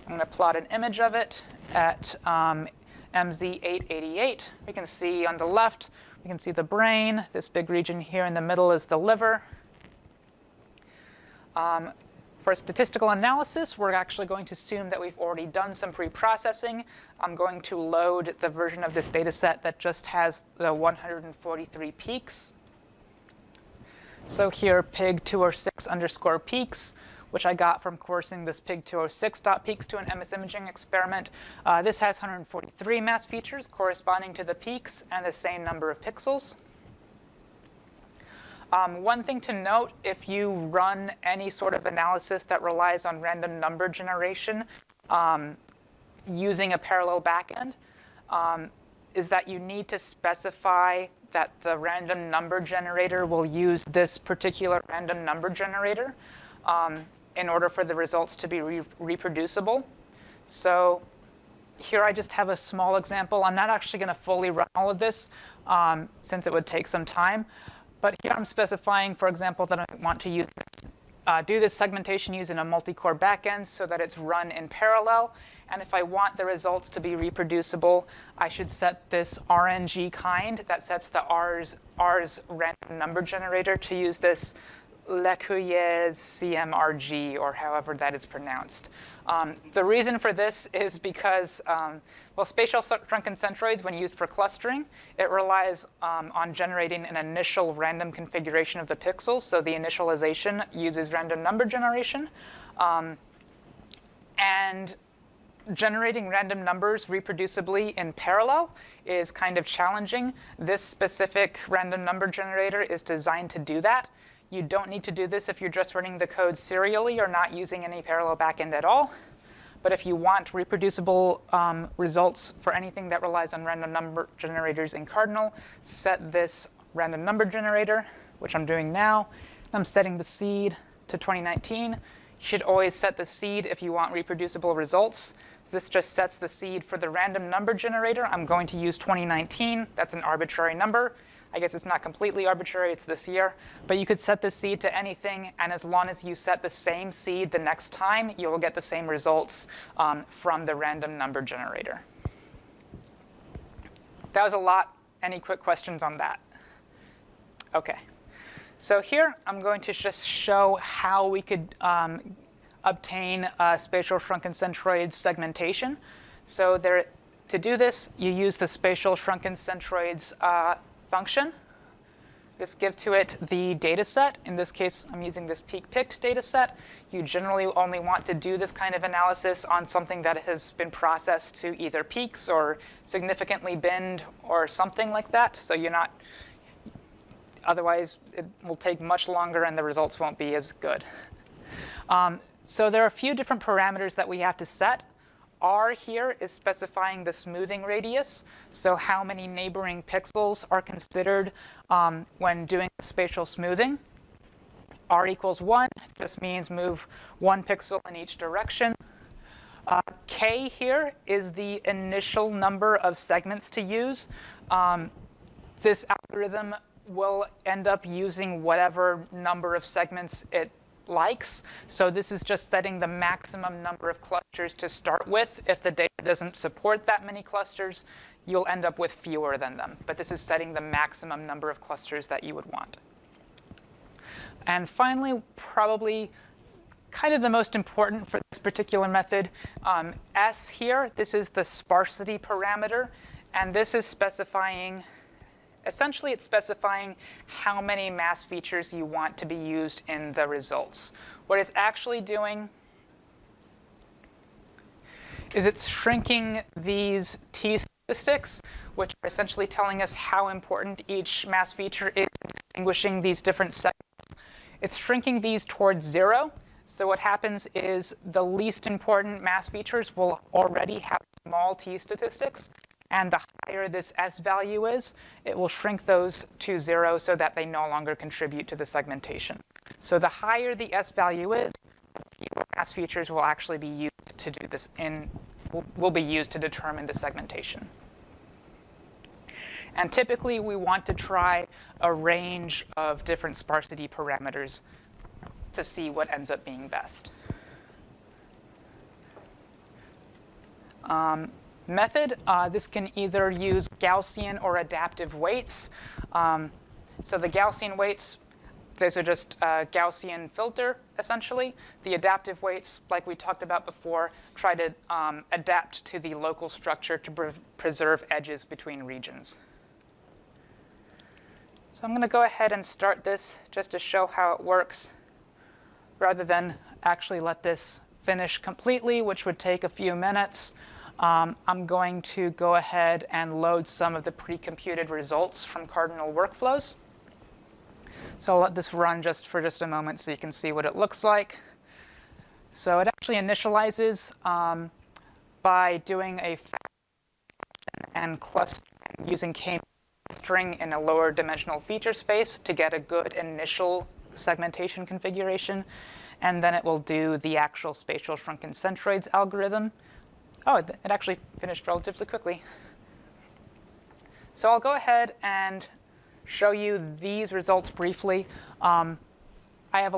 S1: I'm going to plot an image of it at MZ888. We can see on the left, we can see the brain. This big region here in the middle is the liver. For statistical analysis, we're actually going to assume that we've already done some pre-processing. I'm going to load the version of this data set that just has the 143 peaks. So here, pig206_peaks, which I got from coursing this pig206.peaks to an MS imaging experiment. This has 143 mass features corresponding to the peaks and the same number of pixels. One thing to note, if you run any sort of analysis that relies on random number generation using a parallel backend, is that you need to specify that the random number generator will use this particular random number generator in order for the results to be reproducible. So here I just have a small example. I'm not actually going to fully run all of this since it would take some time. But here I'm specifying, for example, that I want to use do this segmentation using a multi-core backend so that it's run in parallel. And if I want the results to be reproducible, I should set this RNG kind that sets the R's random number generator to use this Lecuyer's CMRG, or however that is pronounced. The reason for this is because, well, spatial shrunken centroids, when used for clustering, it relies on generating an initial random configuration of the pixels. So the initialization uses random number generation. And generating random numbers reproducibly in parallel is kind of challenging. This specific random number generator is designed to do that. You don't need to do this if you're just running the code serially or not using any parallel backend at all. But if you want reproducible results for anything that relies on random number generators in Cardinal, set this random number generator, which I'm doing now. I'm setting the seed to 2019. You should always set the seed if you want reproducible results. This just sets the seed for the random number generator. I'm going to use 2019. That's an arbitrary number. I guess it's not completely arbitrary, it's this year. But you could set the seed to anything, and as long as you set the same seed the next time, you will get the same results from the random number generator. That was a lot. Any quick questions on that? OK. So here, I'm going to just show how we could obtain spatial shrunken centroid segmentation. So to do this, you use the spatial shrunken centroids function. Just give to it the data set. In this case, I'm using this peak-picked data set. You generally only want to do this kind of analysis on something that has been processed to either peaks or significantly binned or something like that. So you're not, otherwise it will take much longer and the results won't be as good. So there are a few different parameters that we have to set. R here is specifying the smoothing radius, so how many neighboring pixels are considered when doing spatial smoothing. R equals 1 just means move 1 pixel in each direction. K here is the initial number of segments to use. This algorithm will end up using whatever number of segments it likes. So this is just setting the maximum number of clusters to start with. If the data doesn't support that many clusters, you'll end up with fewer than them. But this is setting the maximum number of clusters that you would want. And finally, probably kind of the most important for this particular method, S here, this is the sparsity parameter. And this is specifying, essentially it's specifying how many mass features you want to be used in the results. What it's actually doing is it's shrinking these T statistics, which are essentially telling us how important each mass feature is in distinguishing these different segments. It's shrinking these towards 0. So what happens is the least important mass features will already have small t statistics, and the higher this s value is, it will shrink those to 0 so that they no longer contribute to the segmentation. So the higher the s value is, the fewer mass features will actually be used to do this will be used to determine the segmentation. And typically, we want to try a range of different sparsity parameters to see what ends up being best. Method, this can either use Gaussian or adaptive weights. So the Gaussian weights, those are just a Gaussian filter, essentially. The adaptive weights, like we talked about before, try to adapt to the local structure to preserve edges between regions. So I'm going to go ahead and start this just to show how it works, rather than actually let this finish completely, which would take a few minutes. I'm going to go ahead and load some of the pre-computed results from Cardinal workflows. So I'll let this run for just a moment so you can see what it looks like. So it actually initializes by doing a and cluster using k-string in a lower dimensional feature space to get a good initial segmentation configuration. And then it will do the actual spatial shrunken centroids algorithm. Oh, it actually finished relatively quickly. So I'll go ahead and show you these results briefly. I have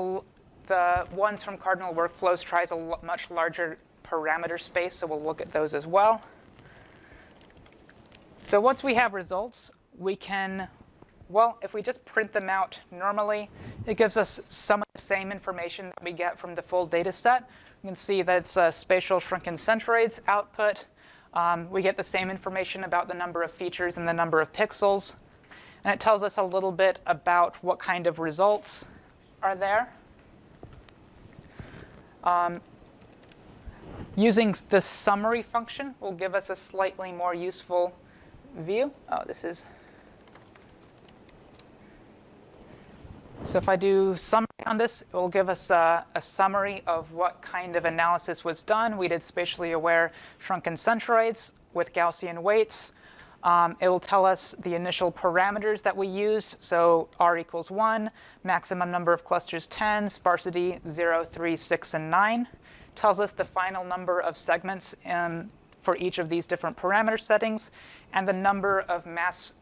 S1: the ones from Cardinal workflows tries a much larger parameter space, so we'll look at those as well. So once we have results, we can, well, if we just print them out normally, it gives us some of the same information that we get from the full data set. You can see that it's a spatial shrunken centroids output. We get the same information about the number of features and the number of pixels. And it tells us a little bit about what kind of results are there. Using the summary function will give us a slightly more useful view. Oh, this is. So if I do summary on this, it will give us a summary of what kind of analysis was done. We did spatially aware shrunken centroids with Gaussian weights. It will tell us the initial parameters that we used. So r equals 1, maximum number of clusters 10, sparsity 0, 3, 6, and 9. Tells us the final number of segments for each of these different parameter settings, and the number of mass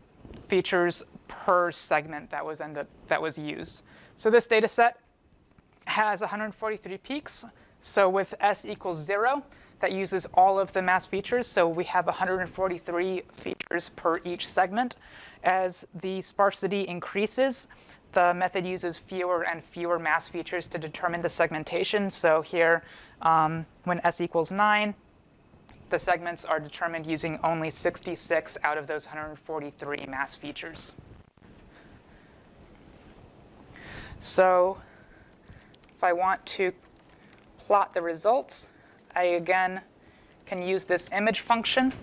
S1: features per segment that was used. So this data set has 143 peaks. So with s equals 0, that uses all of the mass features. So we have 143 features per each segment. As the sparsity increases, the method uses fewer and fewer mass features to determine the segmentation. So here, when s equals 9, the segments are determined using only 66 out of those 143 mass features. So if I want to plot the results, I again can use this image function.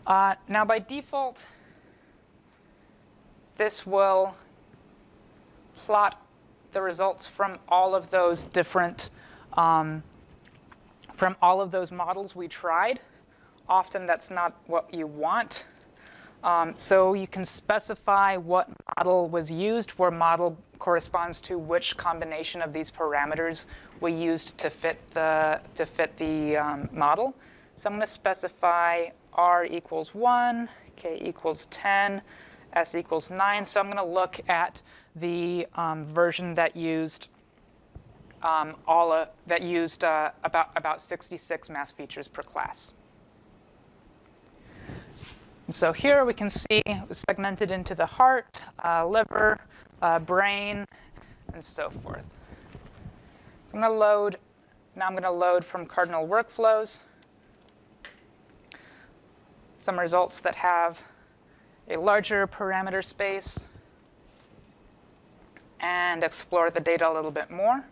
S1: Now by default, this will plot the results from all of those different, from all of those models we tried. Often that's not what you want. So you can specify what model was used, where model corresponds to which combination of these parameters we used to fit the model. So I'm going to specify r equals 1, k equals 10, s equals 9. So I'm going to look at the version that used about 66 mass features per class. And so here we can see it was segmented into the heart, liver, brain, and so forth. So I'm going to load. Now I'm going to load from Cardinal workflows some results that have a larger parameter space and explore the data a little bit more.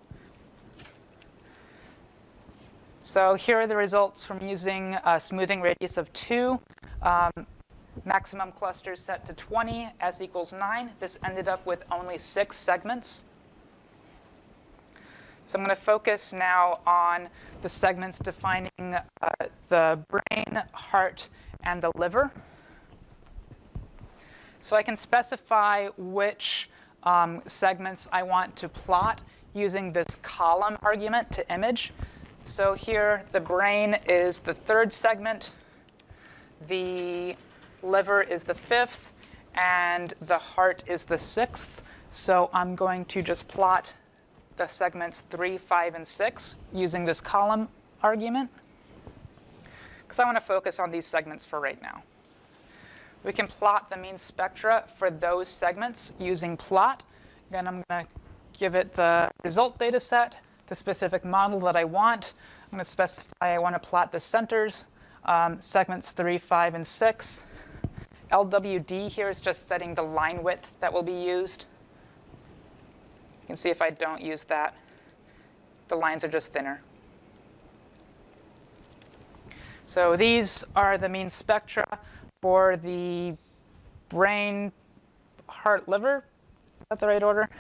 S1: So here are the results from using a smoothing radius of 2. Maximum clusters set to 20, s equals 9. This ended up with only 6 segments. So I'm going to focus now on the segments defining the brain, heart, and the liver. So I can specify which segments I want to plot using this column argument to image. So here, the brain is the third segment, the liver is the fifth, and the heart is the sixth. So I'm going to just plot the segments 3, 5, and 6 using this column argument, because I want to focus on these segments for right now. We can plot the mean spectra for those segments using plot. Again, I'm going to give it the result data set, the specific model that I want. I'm going to specify I want to plot the centers, segments 3, 5, and 6. LWD here is just setting the line width that will be used. You can see if I don't use that, the lines are just thinner. So these are the mean spectra for the brain, heart, liver. Is that the right order?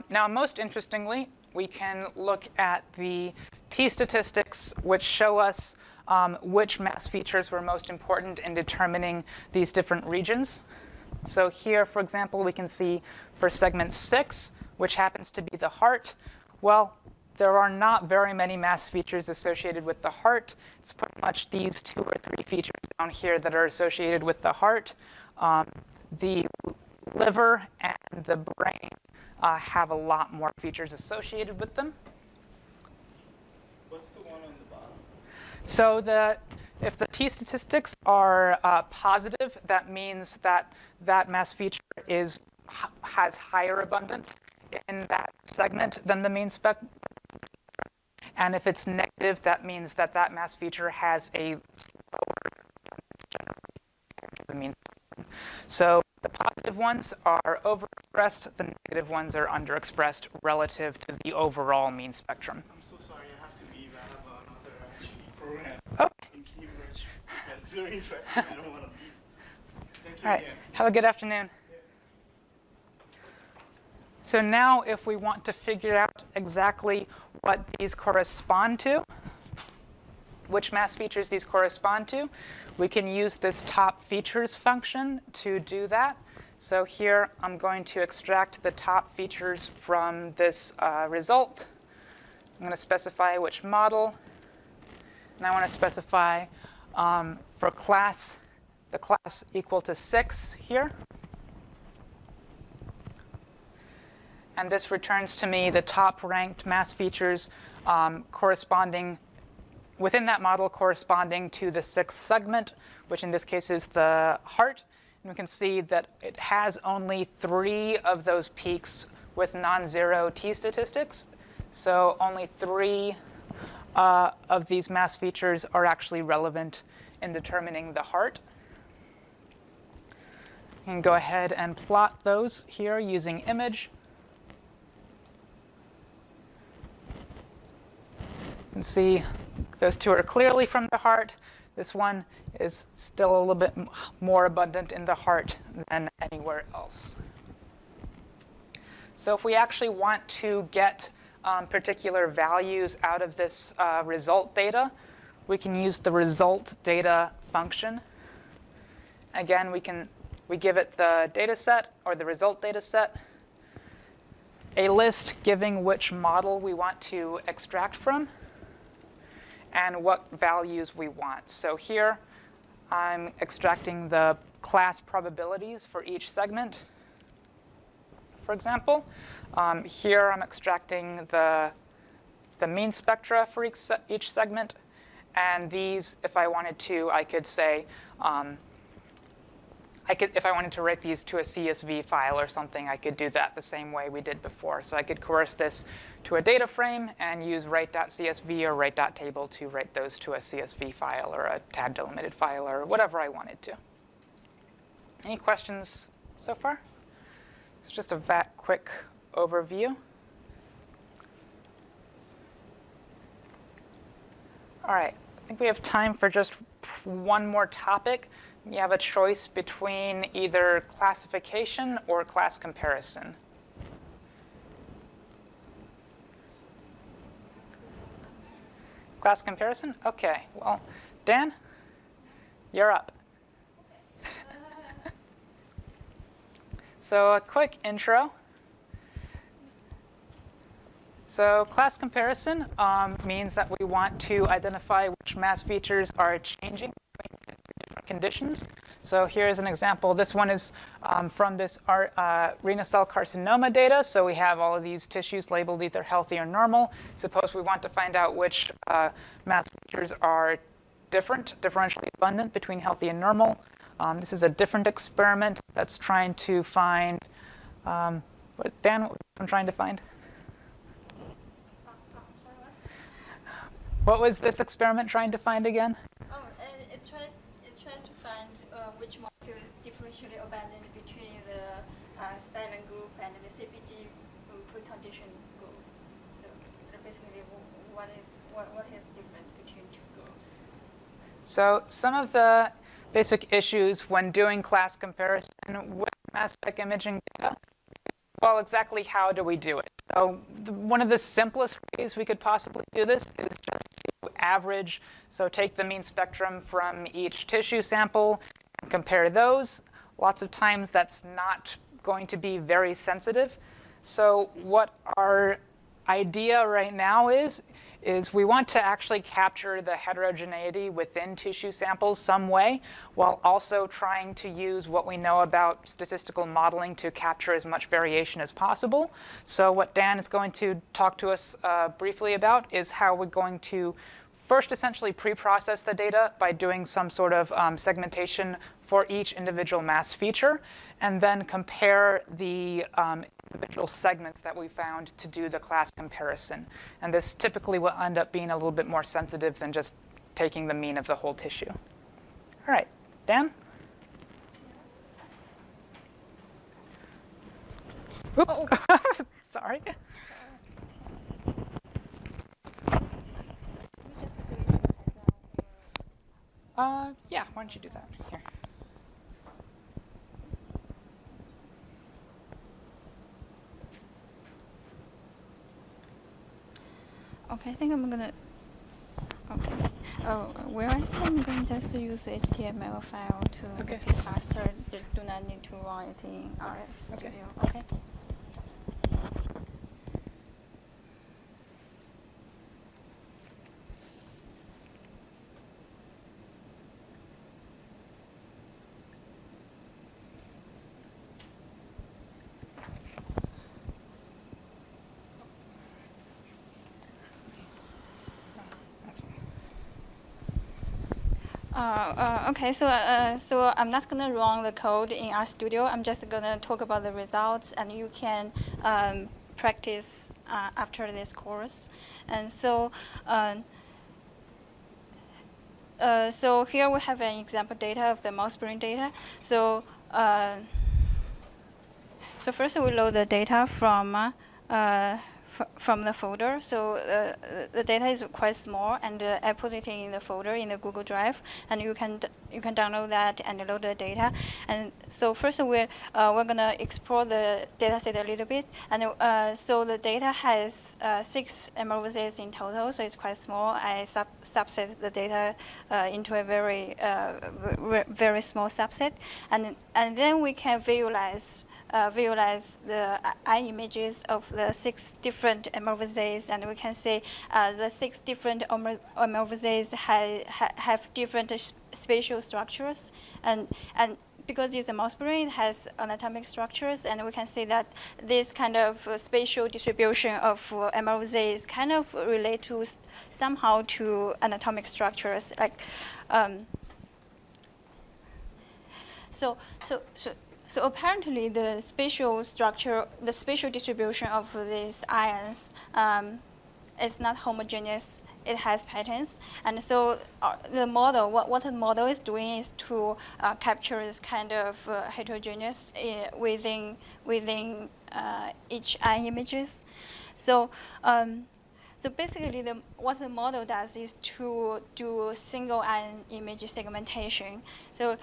S1: Now, most interestingly, we can look at the t-statistics, which show us which mass features were most important in determining these different regions. So here, for example, we can see for segment 6, which happens to be the heart, well, there are not very many mass features associated with the heart. It's pretty much these 2 or 3 features down here that are associated with the heart. The liver and the brain have a lot more features associated with them.
S4: What's the one on the bottom?
S1: So if the t-statistics are positive, that means that that mass feature has higher abundance in that segment than the mean spectrum. And if it's negative, that means that that mass feature has a lower abundance than the mean spectrum. So the positive ones are overexpressed, the negative ones are underexpressed relative to the overall mean spectrum.
S4: I'm so sorry, I have to leave. I have another program in Cambridge. But it's very interesting. I don't want to leave. Thank you
S1: All right.
S4: again.
S1: Have a good afternoon. So now if we want to figure out exactly what these correspond to, which mass features these correspond to, we can use this top features function to do that. So here I'm going to extract the top features from this result. I'm going to specify which model. And I want to specify for class, the class equal to 6 here. And this returns to me the top ranked mass features corresponding within that model corresponding to the 6th segment, which in this case is the heart. And we can see that it has only 3 of those peaks with non-zero t-statistics. So only 3 of these mass features are actually relevant in determining the heart. You can go ahead and plot those here using image. You can see those 2 are clearly from the heart. This one is still a little bit more abundant in the heart than anywhere else. So if we actually want to get particular values out of this result data, we can use the result data function. Again, we give it the data set or the result data set, a list giving which model we want to extract from, and what values we want. So here, I'm extracting the class probabilities for each segment, for example. Here, I'm extracting the mean spectra for each segment. And these, if I wanted to, I could say, if I wanted to write these to a CSV file or something, I could do that the same way we did before. So I could coerce this to a data frame and use write.csv or write.table to write those to a CSV file or a tab delimited file or whatever I wanted to. Any questions so far? It's just a quick overview. All right, think we have time for just one more topic. You have a choice between either classification or class comparison. Class comparison? Okay, well, Dan, you're up. So a quick intro. So class comparison means that we want to identify which mass features are changing between different conditions. So here's an example. This one is from this renal cell carcinoma data. So we have all of these tissues labeled either healthy or normal. Suppose we want to find out which mass features are differentially abundant between healthy and normal. This is a different experiment that's trying to find, Dan, what I'm trying to find?
S5: Sorry,
S1: What was this experiment trying to find again?
S5: Oh, it tries to find which molecule is differentially abundant between the silent group and the CPG precondition group. So basically, what is different between two groups?
S1: So some of the basic issues when doing class comparison with mass spec imaging data, well, exactly how do we do it? So one of the simplest ways we could possibly do this is just to average. So take the mean spectrum from each tissue sample and compare those. Lots of times that's not going to be very sensitive. So what our idea right now is we want to actually capture the heterogeneity within tissue samples some way, while also trying to use what we know about statistical modeling to capture as much variation as possible. So what Dan is going to talk to us briefly about is how we're going to first essentially pre-process the data by doing some sort of segmentation for each individual mass feature, and then compare the individual segments that we found to do the class comparison. And this typically will end up being a little bit more sensitive than just taking the mean of the whole tissue. All right, Dan? Oops, sorry. Yeah, why don't you do that? Here.
S5: Okay, I think I'm gonna. Okay. Well, I think I'm going just to use the HTML file to
S1: Okay.
S5: make it faster. You do not need to run it in our studio. Okay. Okay, so I'm not gonna run the code in RStudio. I'm just gonna talk about the results, and you can practice after this course. And so here we have an example data of the mouse brain data. So first we load the data from the folder. So the data is quite small, and I put it in the folder in the Google Drive, and you can download that and load the data. And so first we're gonna explore the data set a little bit, and so the data has 6 MOVs in total, so it's quite small. I subset the data into a very very small subset, and then we can visualize the eye images of the 6 different MOVs, and we can say the 6 different MOVs have different spatial structures, and because it's a mouse brain, it has anatomic structures, and we can say that this kind of spatial distribution of MOVs kind of relate to somehow to anatomic structures, like So apparently the spatial structure, the spatial distribution of these ions is not homogeneous. It has patterns. And so the model, what the model is doing is to capture this kind of heterogeneous within each ion images. So So basically, what the model does is to do single ion image segmentation. So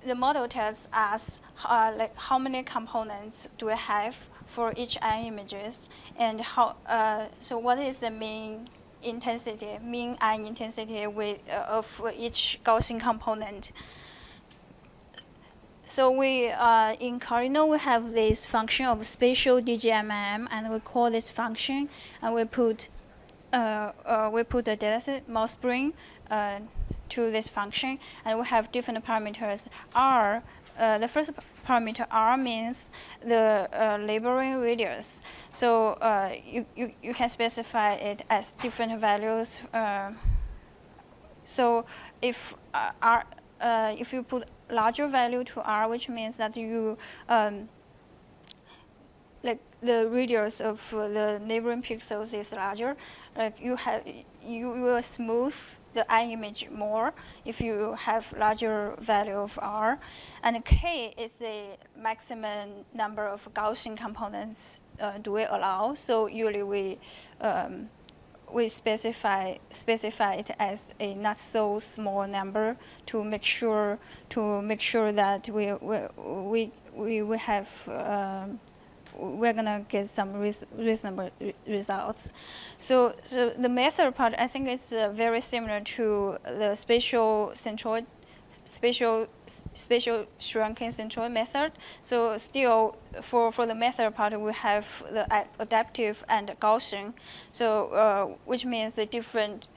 S5: the model tells us like how many components do we have for each ion images, and so what is the mean ion intensity of each Gaussian component. So we in Cardinal we have this function of spatial DGMM, and we call this function, and we put the dataset mouse spring to this function, and we have different parameters. R, the first parameter R means the labeling radius. So you can specify it as different values. So if if you put larger value to R, which means that you like the radius of the neighboring pixels is larger, like you will smooth the eye image more if you have larger value of R, and K is the maximum number of Gaussian components do we allow. So usually we specify it as a not so small number to make sure that we have we're gonna get some reasonable results. So the method part, I think, is very similar to the spatial shrunken centroid method. So still, for the method part, we have the adaptive and Gaussian. So which means the different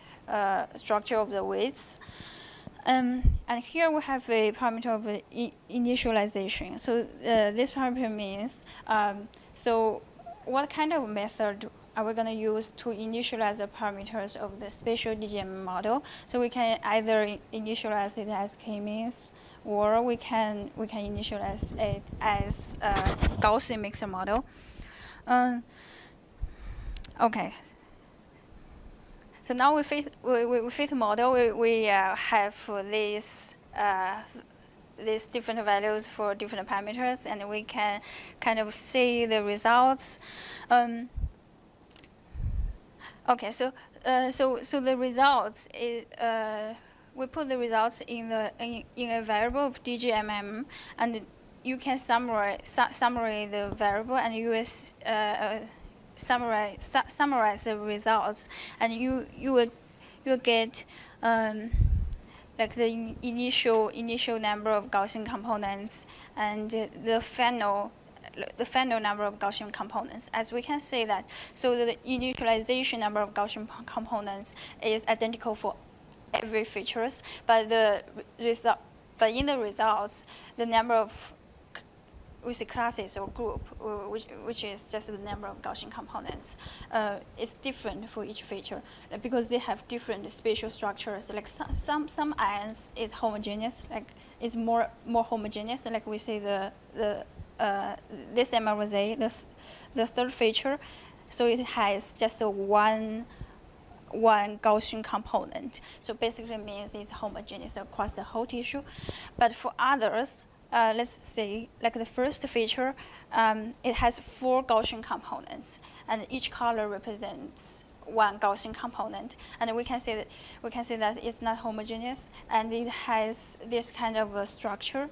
S5: structure of the weights. And here we have a parameter of initialization. So this parameter means, so what kind of method are we going to use to initialize the parameters of the spatial DGM model? So we can either initialize it as k-means, or we can initialize it as a Gaussian mixer model. Okay. So now we fit the model. We have these different values for different parameters, and we can kind of see the results. Okay, so the results is we put the results in a variable of DGMM, and you can summarize the variable, and you will summarize the results, and you will get like the initial number of Gaussian components and the final number of Gaussian components. As we can see that, so the initialization number of Gaussian components is identical for every features, but in the results, the number of classes or group, which is just the number of Gaussian components, is different for each feature because they have different spatial structures. Like some ions is homogeneous, like it's more homogeneous. Like we see this MRZ, the third feature, so it has just one Gaussian component. So basically means it's homogeneous across the whole tissue. But for others, let's say like the first feature, it has 4 Gaussian components, and each color represents 1 Gaussian component, and we can say that it's not homogeneous, and it has this kind of a structure.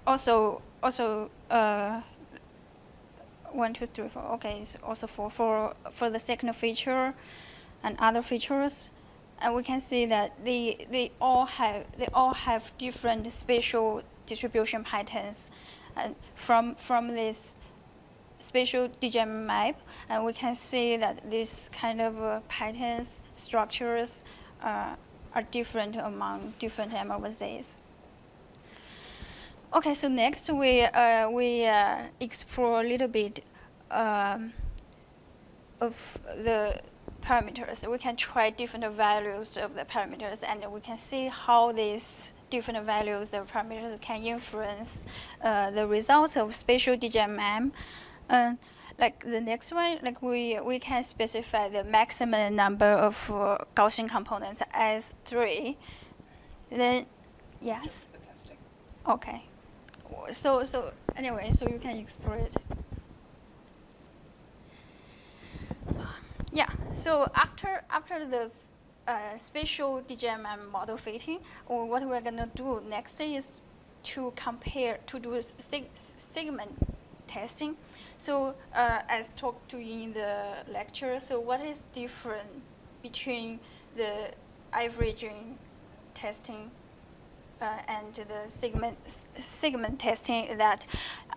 S5: Also 1, 2, 3, 4. Okay, it's also for the second feature and other features. And we can see that they all have different spatial distribution patterns, and from this spatial DGM map, and we can see that this kind of patterns, structures are different among different MLZs. Okay, so next we explore a little bit of the parameters. We can try different values of the parameters, and we can see how these different values of parameters can influence the results of spatial DGMM. Like the next one, like we can specify the maximum number of Gaussian components as 3. Then, yes.
S1: The testing.
S5: Okay. So anyway, so you can explore it. Yeah. So after the spatial DGMM model fitting, or what we're gonna do next is to do segment testing. So as talked to in the lecture, so what is different between the averaging testing and the segment testing, that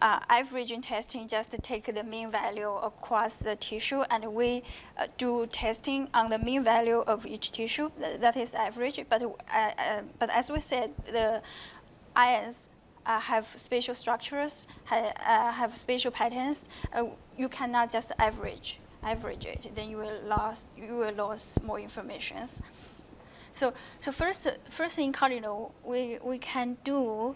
S5: averaging testing just take the mean value across the tissue, and we do testing on the mean value of each tissue. That is average. But as we said, the ions have spatial structures, have spatial patterns. You cannot just average it. Then you will lose more information. So first in Cardinal, we can do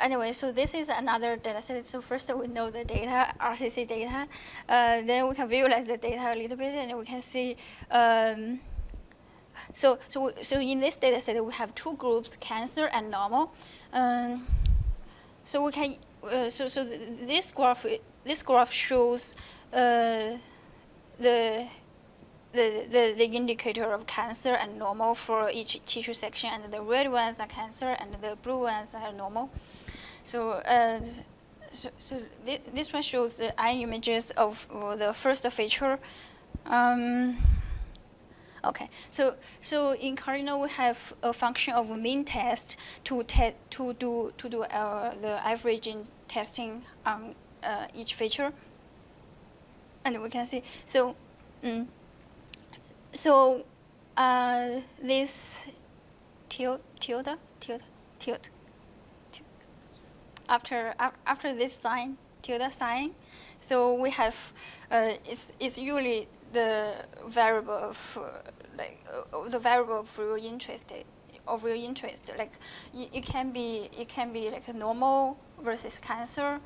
S5: anyway. So this is another data set. So first we know the data, RCC data. Then we can visualize the data a little bit, and we can see. So in this data set, we have two groups: cancer and normal. So we can. This graph shows the indicator of cancer and normal for each tissue section, and the red ones are cancer and the blue ones are normal. So this one shows the eye images of the first feature. Okay, so in Cardinal we have a function of mean test to do the averaging testing on each feature, and we can see so. So this tilde after this sign, tilde sign, so we have it's usually the variable of the variable of your interest. Like it can be like a normal versus cancer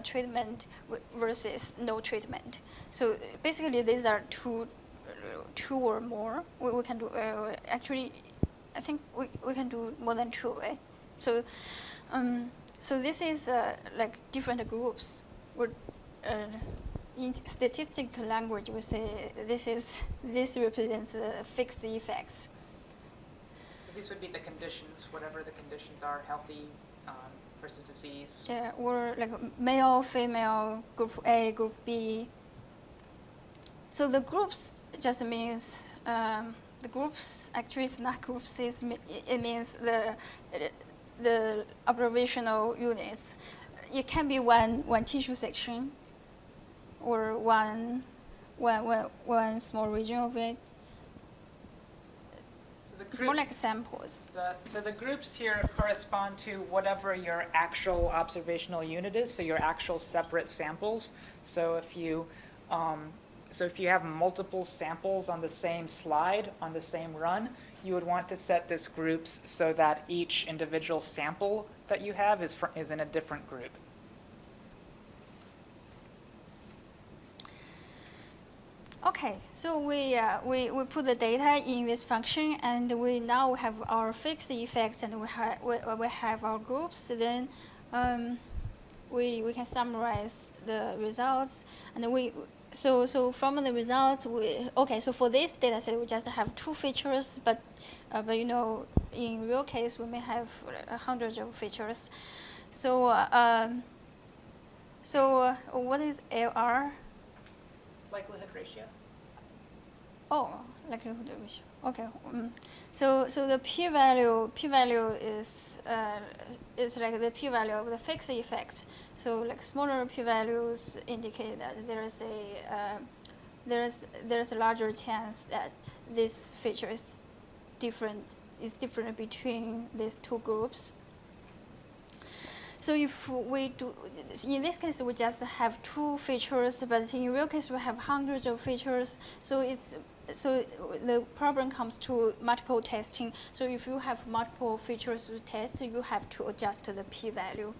S5: treatment versus no treatment. So basically these are two or more. We can do actually, I think we can do more than two. Right? So this is like different groups. In statistical language, we say this represents fixed effects.
S1: So these would be the conditions, whatever the conditions are, healthy versus disease.
S5: Yeah, or like male, female, group A, group B. So the groups just means the groups actually it's not groups. It means the observational units. It can be one tissue section, or one small region of it.
S1: So
S5: it's more like samples.
S1: So the groups here correspond to whatever your actual observational unit is. So your actual separate samples. So if you have multiple samples on the same slide, on the same run, you would want to set this groups so that each individual sample that you have is in a different group.
S5: Okay, so we put the data in this function, and we now have our fixed effects, and we have our groups. Then we can summarize the results, and so from the results, so for this data set, we just have two features, but you know, in real case, we may have hundreds of features. So what is LR?
S1: Likelihood ratio.
S5: Oh, likelihood ratio. Okay. So the p-value is like the p-value of the fixed effects. So like smaller p-values indicate that there is a larger chance that this feature is different between these two groups. So if we do, in this case, we just have two features, but in real case, we have hundreds of features. So the problem comes to multiple testing. So if you have multiple features to test, you have to adjust the p-value.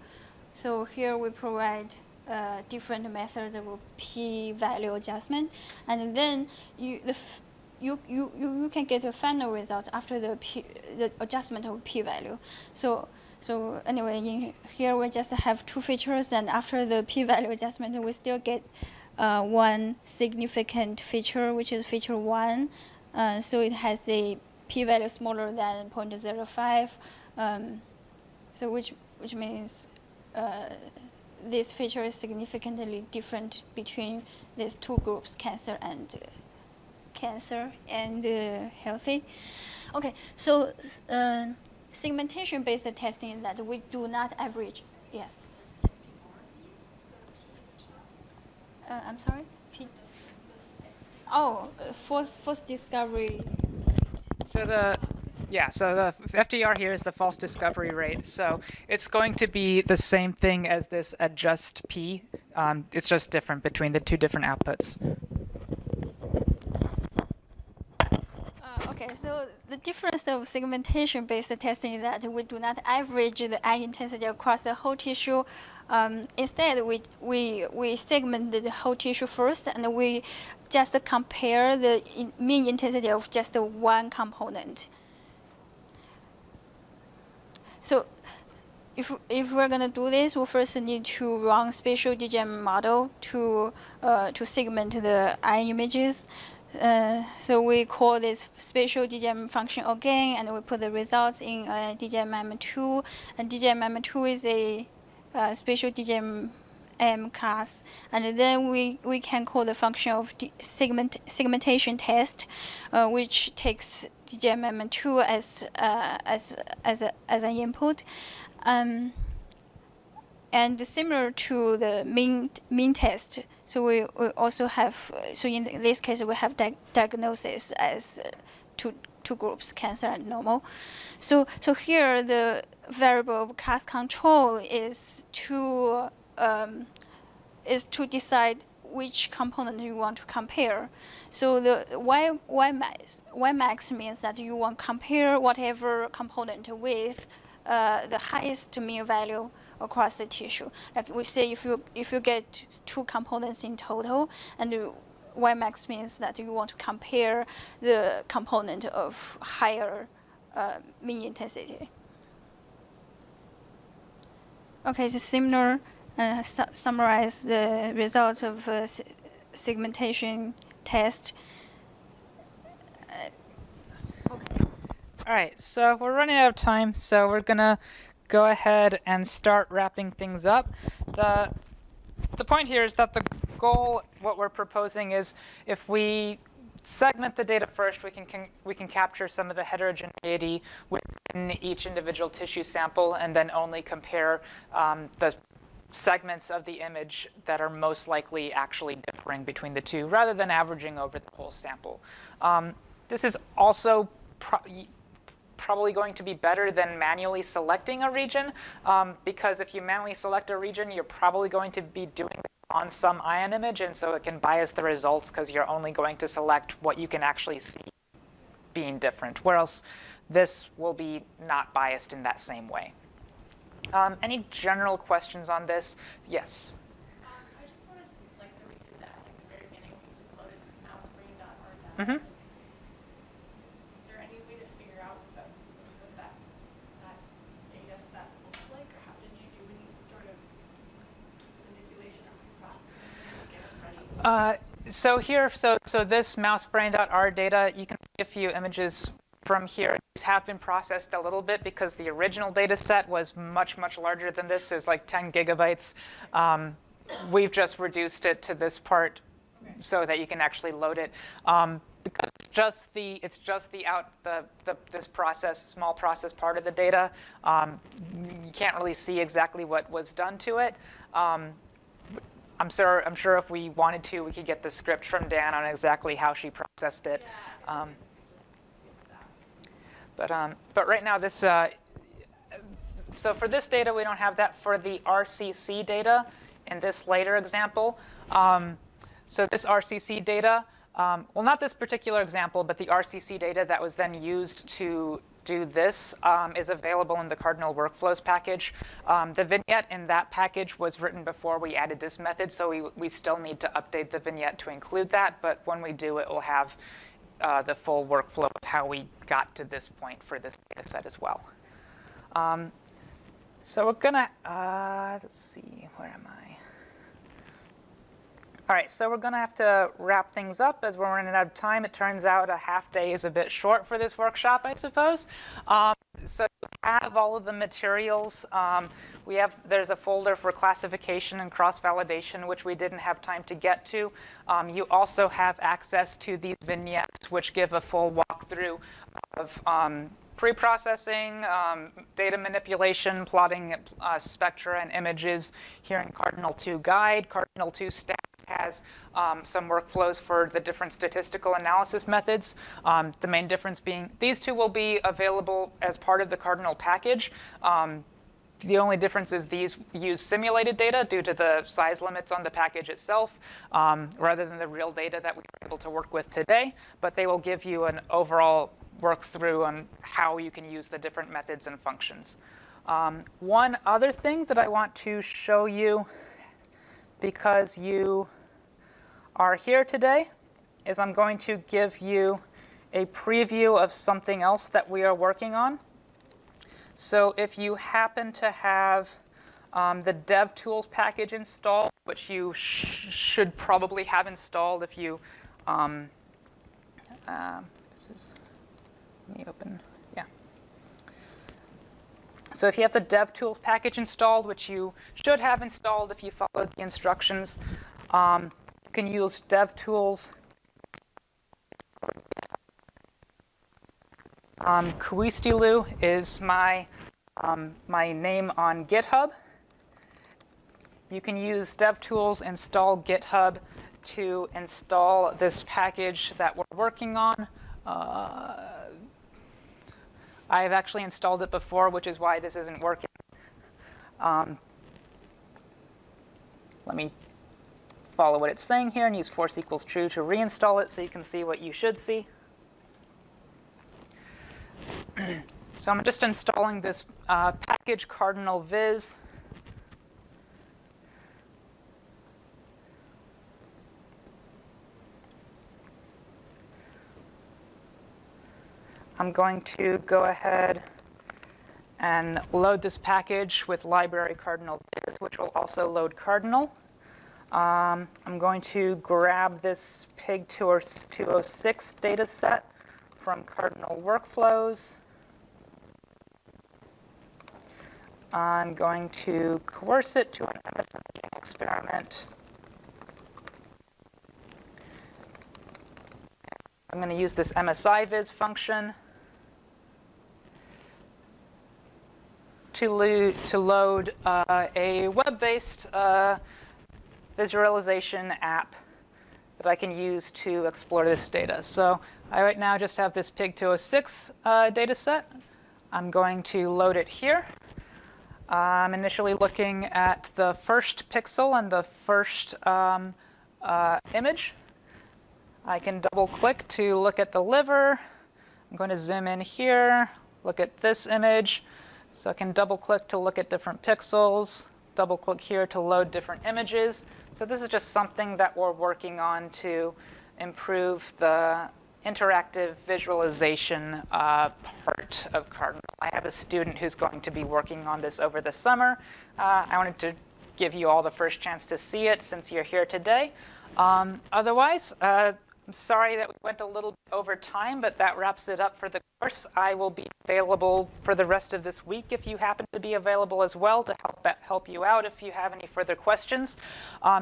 S5: So here we provide different methods of p-value adjustment, and then you can get a final result after the adjustment of p-value. So anyway, here we just have two features, and after the p-value adjustment, we still get one significant feature, which is feature 1. So it has a p-value smaller than 0.05. So which means this feature is significantly different between these two groups, cancer and healthy. Okay, so segmentation-based testing is that we do not average. Yes. I'm sorry. False discovery.
S1: So the FDR here is the false discovery rate. So it's going to be the same thing as this adjust p. It's just different between the two different outputs.
S5: Okay, so the difference of segmentation-based testing is that we do not average the eye intensity across the whole tissue. Instead, we segment the whole tissue first, and we just compare the mean intensity of just one component. So if we're going to do this, we first need to run spatial DGM model to segment the eye images. So we call this spatial DGM function again, and we put the results in DGMM2. And DGMM2 is a spatial DGM class, and then we can call the function of segmentation test, which takes DGMM2 as an input, and similar to the mean test. So we also have, so in this case we have diagnosis as two groups, cancer and normal. So here the variable of class control is to decide which component you want to compare. So the Y max means that you want to compare whatever component with the highest mean value across the tissue. Like we say, if you get two components in total, and Y max means that you want to compare the component of higher mean intensity. Okay, so similar. Summarize the results of segmentation test.
S1: Okay. All right, so we're running out of time, so we're gonna go ahead and start wrapping things up. The point here is that the goal, what we're proposing, is if we segment the data first, we can capture some of the heterogeneity within each individual tissue sample, and then only compare the segments of the image that are most likely actually differing between the two, rather than averaging over the whole sample. This is also probably going to be better than manually selecting a region, because if you manually select a region, you're probably going to be doing it on some ion image, and so it can bias the results because you're only going to select what you can actually see being different, whereas this will be not biased in that same way. Any general questions on this? Yes?
S3: I just wanted to, so we did that at the very beginning, we loaded this mousebrain.r data. Is there any way to figure out what that data set looks like, or how did you do any sort of manipulation or preprocessing to get it ready?
S1: So here, so this mousebrain.r data, you can see a few images from here. These have been processed a little bit because the original data set was much, much larger than this. It was like 10 gigabytes. We've just reduced it to this part so that you can actually load it. Because it's just this small process part of the data. You can't really see exactly what was done to it. I'm sure if we wanted to, we could get the script from Dan on exactly how she processed it. But right now, this so for this data, we don't have that. For the RCC data in this later example, so this RCC data, well, not this particular example, but the RCC data that was then used to do this is available in the Cardinal workflows package. The vignette in that package was written before we added this method, so we still need to update the vignette to include that. But when we do, it will have the full workflow of how we got to this point for this data set as well. So we're gonna, let's see, where am I? All right, so we're going to have to wrap things up as we're running out of time. It turns out a half day is a bit short for this workshop, I suppose. So you have all of the materials. There's a folder for classification and cross-validation, which we didn't have time to get to. You also have access to these vignettes, which give a full walkthrough of pre-processing, data manipulation, plotting spectra and images here in Cardinal 2 Guide. Cardinal 2 Stats has some workflows for the different statistical analysis methods. The main difference being these two will be available as part of the Cardinal package. The only difference is these use simulated data due to the size limits on the package itself, rather than the real data that we were able to work with today. But they will give you an overall work through on how you can use the different methods and functions. One other thing that I want to show you, because you are here today, is I'm going to give you a preview of something else that we are working on. So if you happen to have the DevTools package installed, which you should probably have installed if you, let me open, yeah. So if you have the DevTools package installed, which you should have installed if you followed the instructions, you can use DevTools. Kuistilu is my name on GitHub. You can use DevTools install GitHub to install this package that we're working on. I've actually installed it before, which is why this isn't working. Let me follow what it's saying here and use force equals true to reinstall it so you can see what you should see. So I'm just installing this package Cardinal Viz. I'm going to go ahead and load this package with library Cardinal Viz, which will also load Cardinal. I'm going to grab this PIG 206 data set from Cardinal Workflows. I'm going to coerce it to an MS imaging experiment. I'm going to use this MSI-viz function to load a web-based visualization app that I can use to explore this data. So I right now just have this PIG 206 data set. I'm going to load it here. I'm initially looking at the first pixel and the first image. I can double click to look at the liver. I'm going to zoom in here, look at this image. So I can double click to look at different pixels, double click here to load different images. So this is just something that we're working on to improve the interactive visualization part of Cardinal. I have a student who's going to be working on this over the summer. I wanted to give you all the first chance to see it since you're here today. Otherwise, I'm sorry that we went a little bit over time, but that wraps it up for the course. I will be available for the rest of this week if you happen to be available as well to help you out if you have any further questions.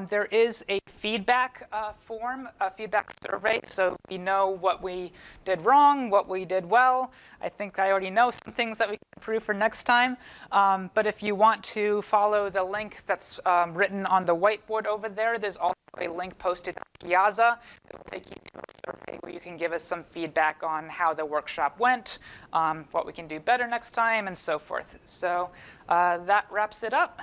S1: There is a feedback form, a feedback survey, so we know what we did wrong, what we did well. I think I already know some things that we can improve for next time. But if you want to follow the link that's written on the whiteboard over there, there's also a link posted on Piazza. It'll take you to a survey where you can give us some feedback on how the workshop went, what we can do better next time, and so forth. So that wraps it up.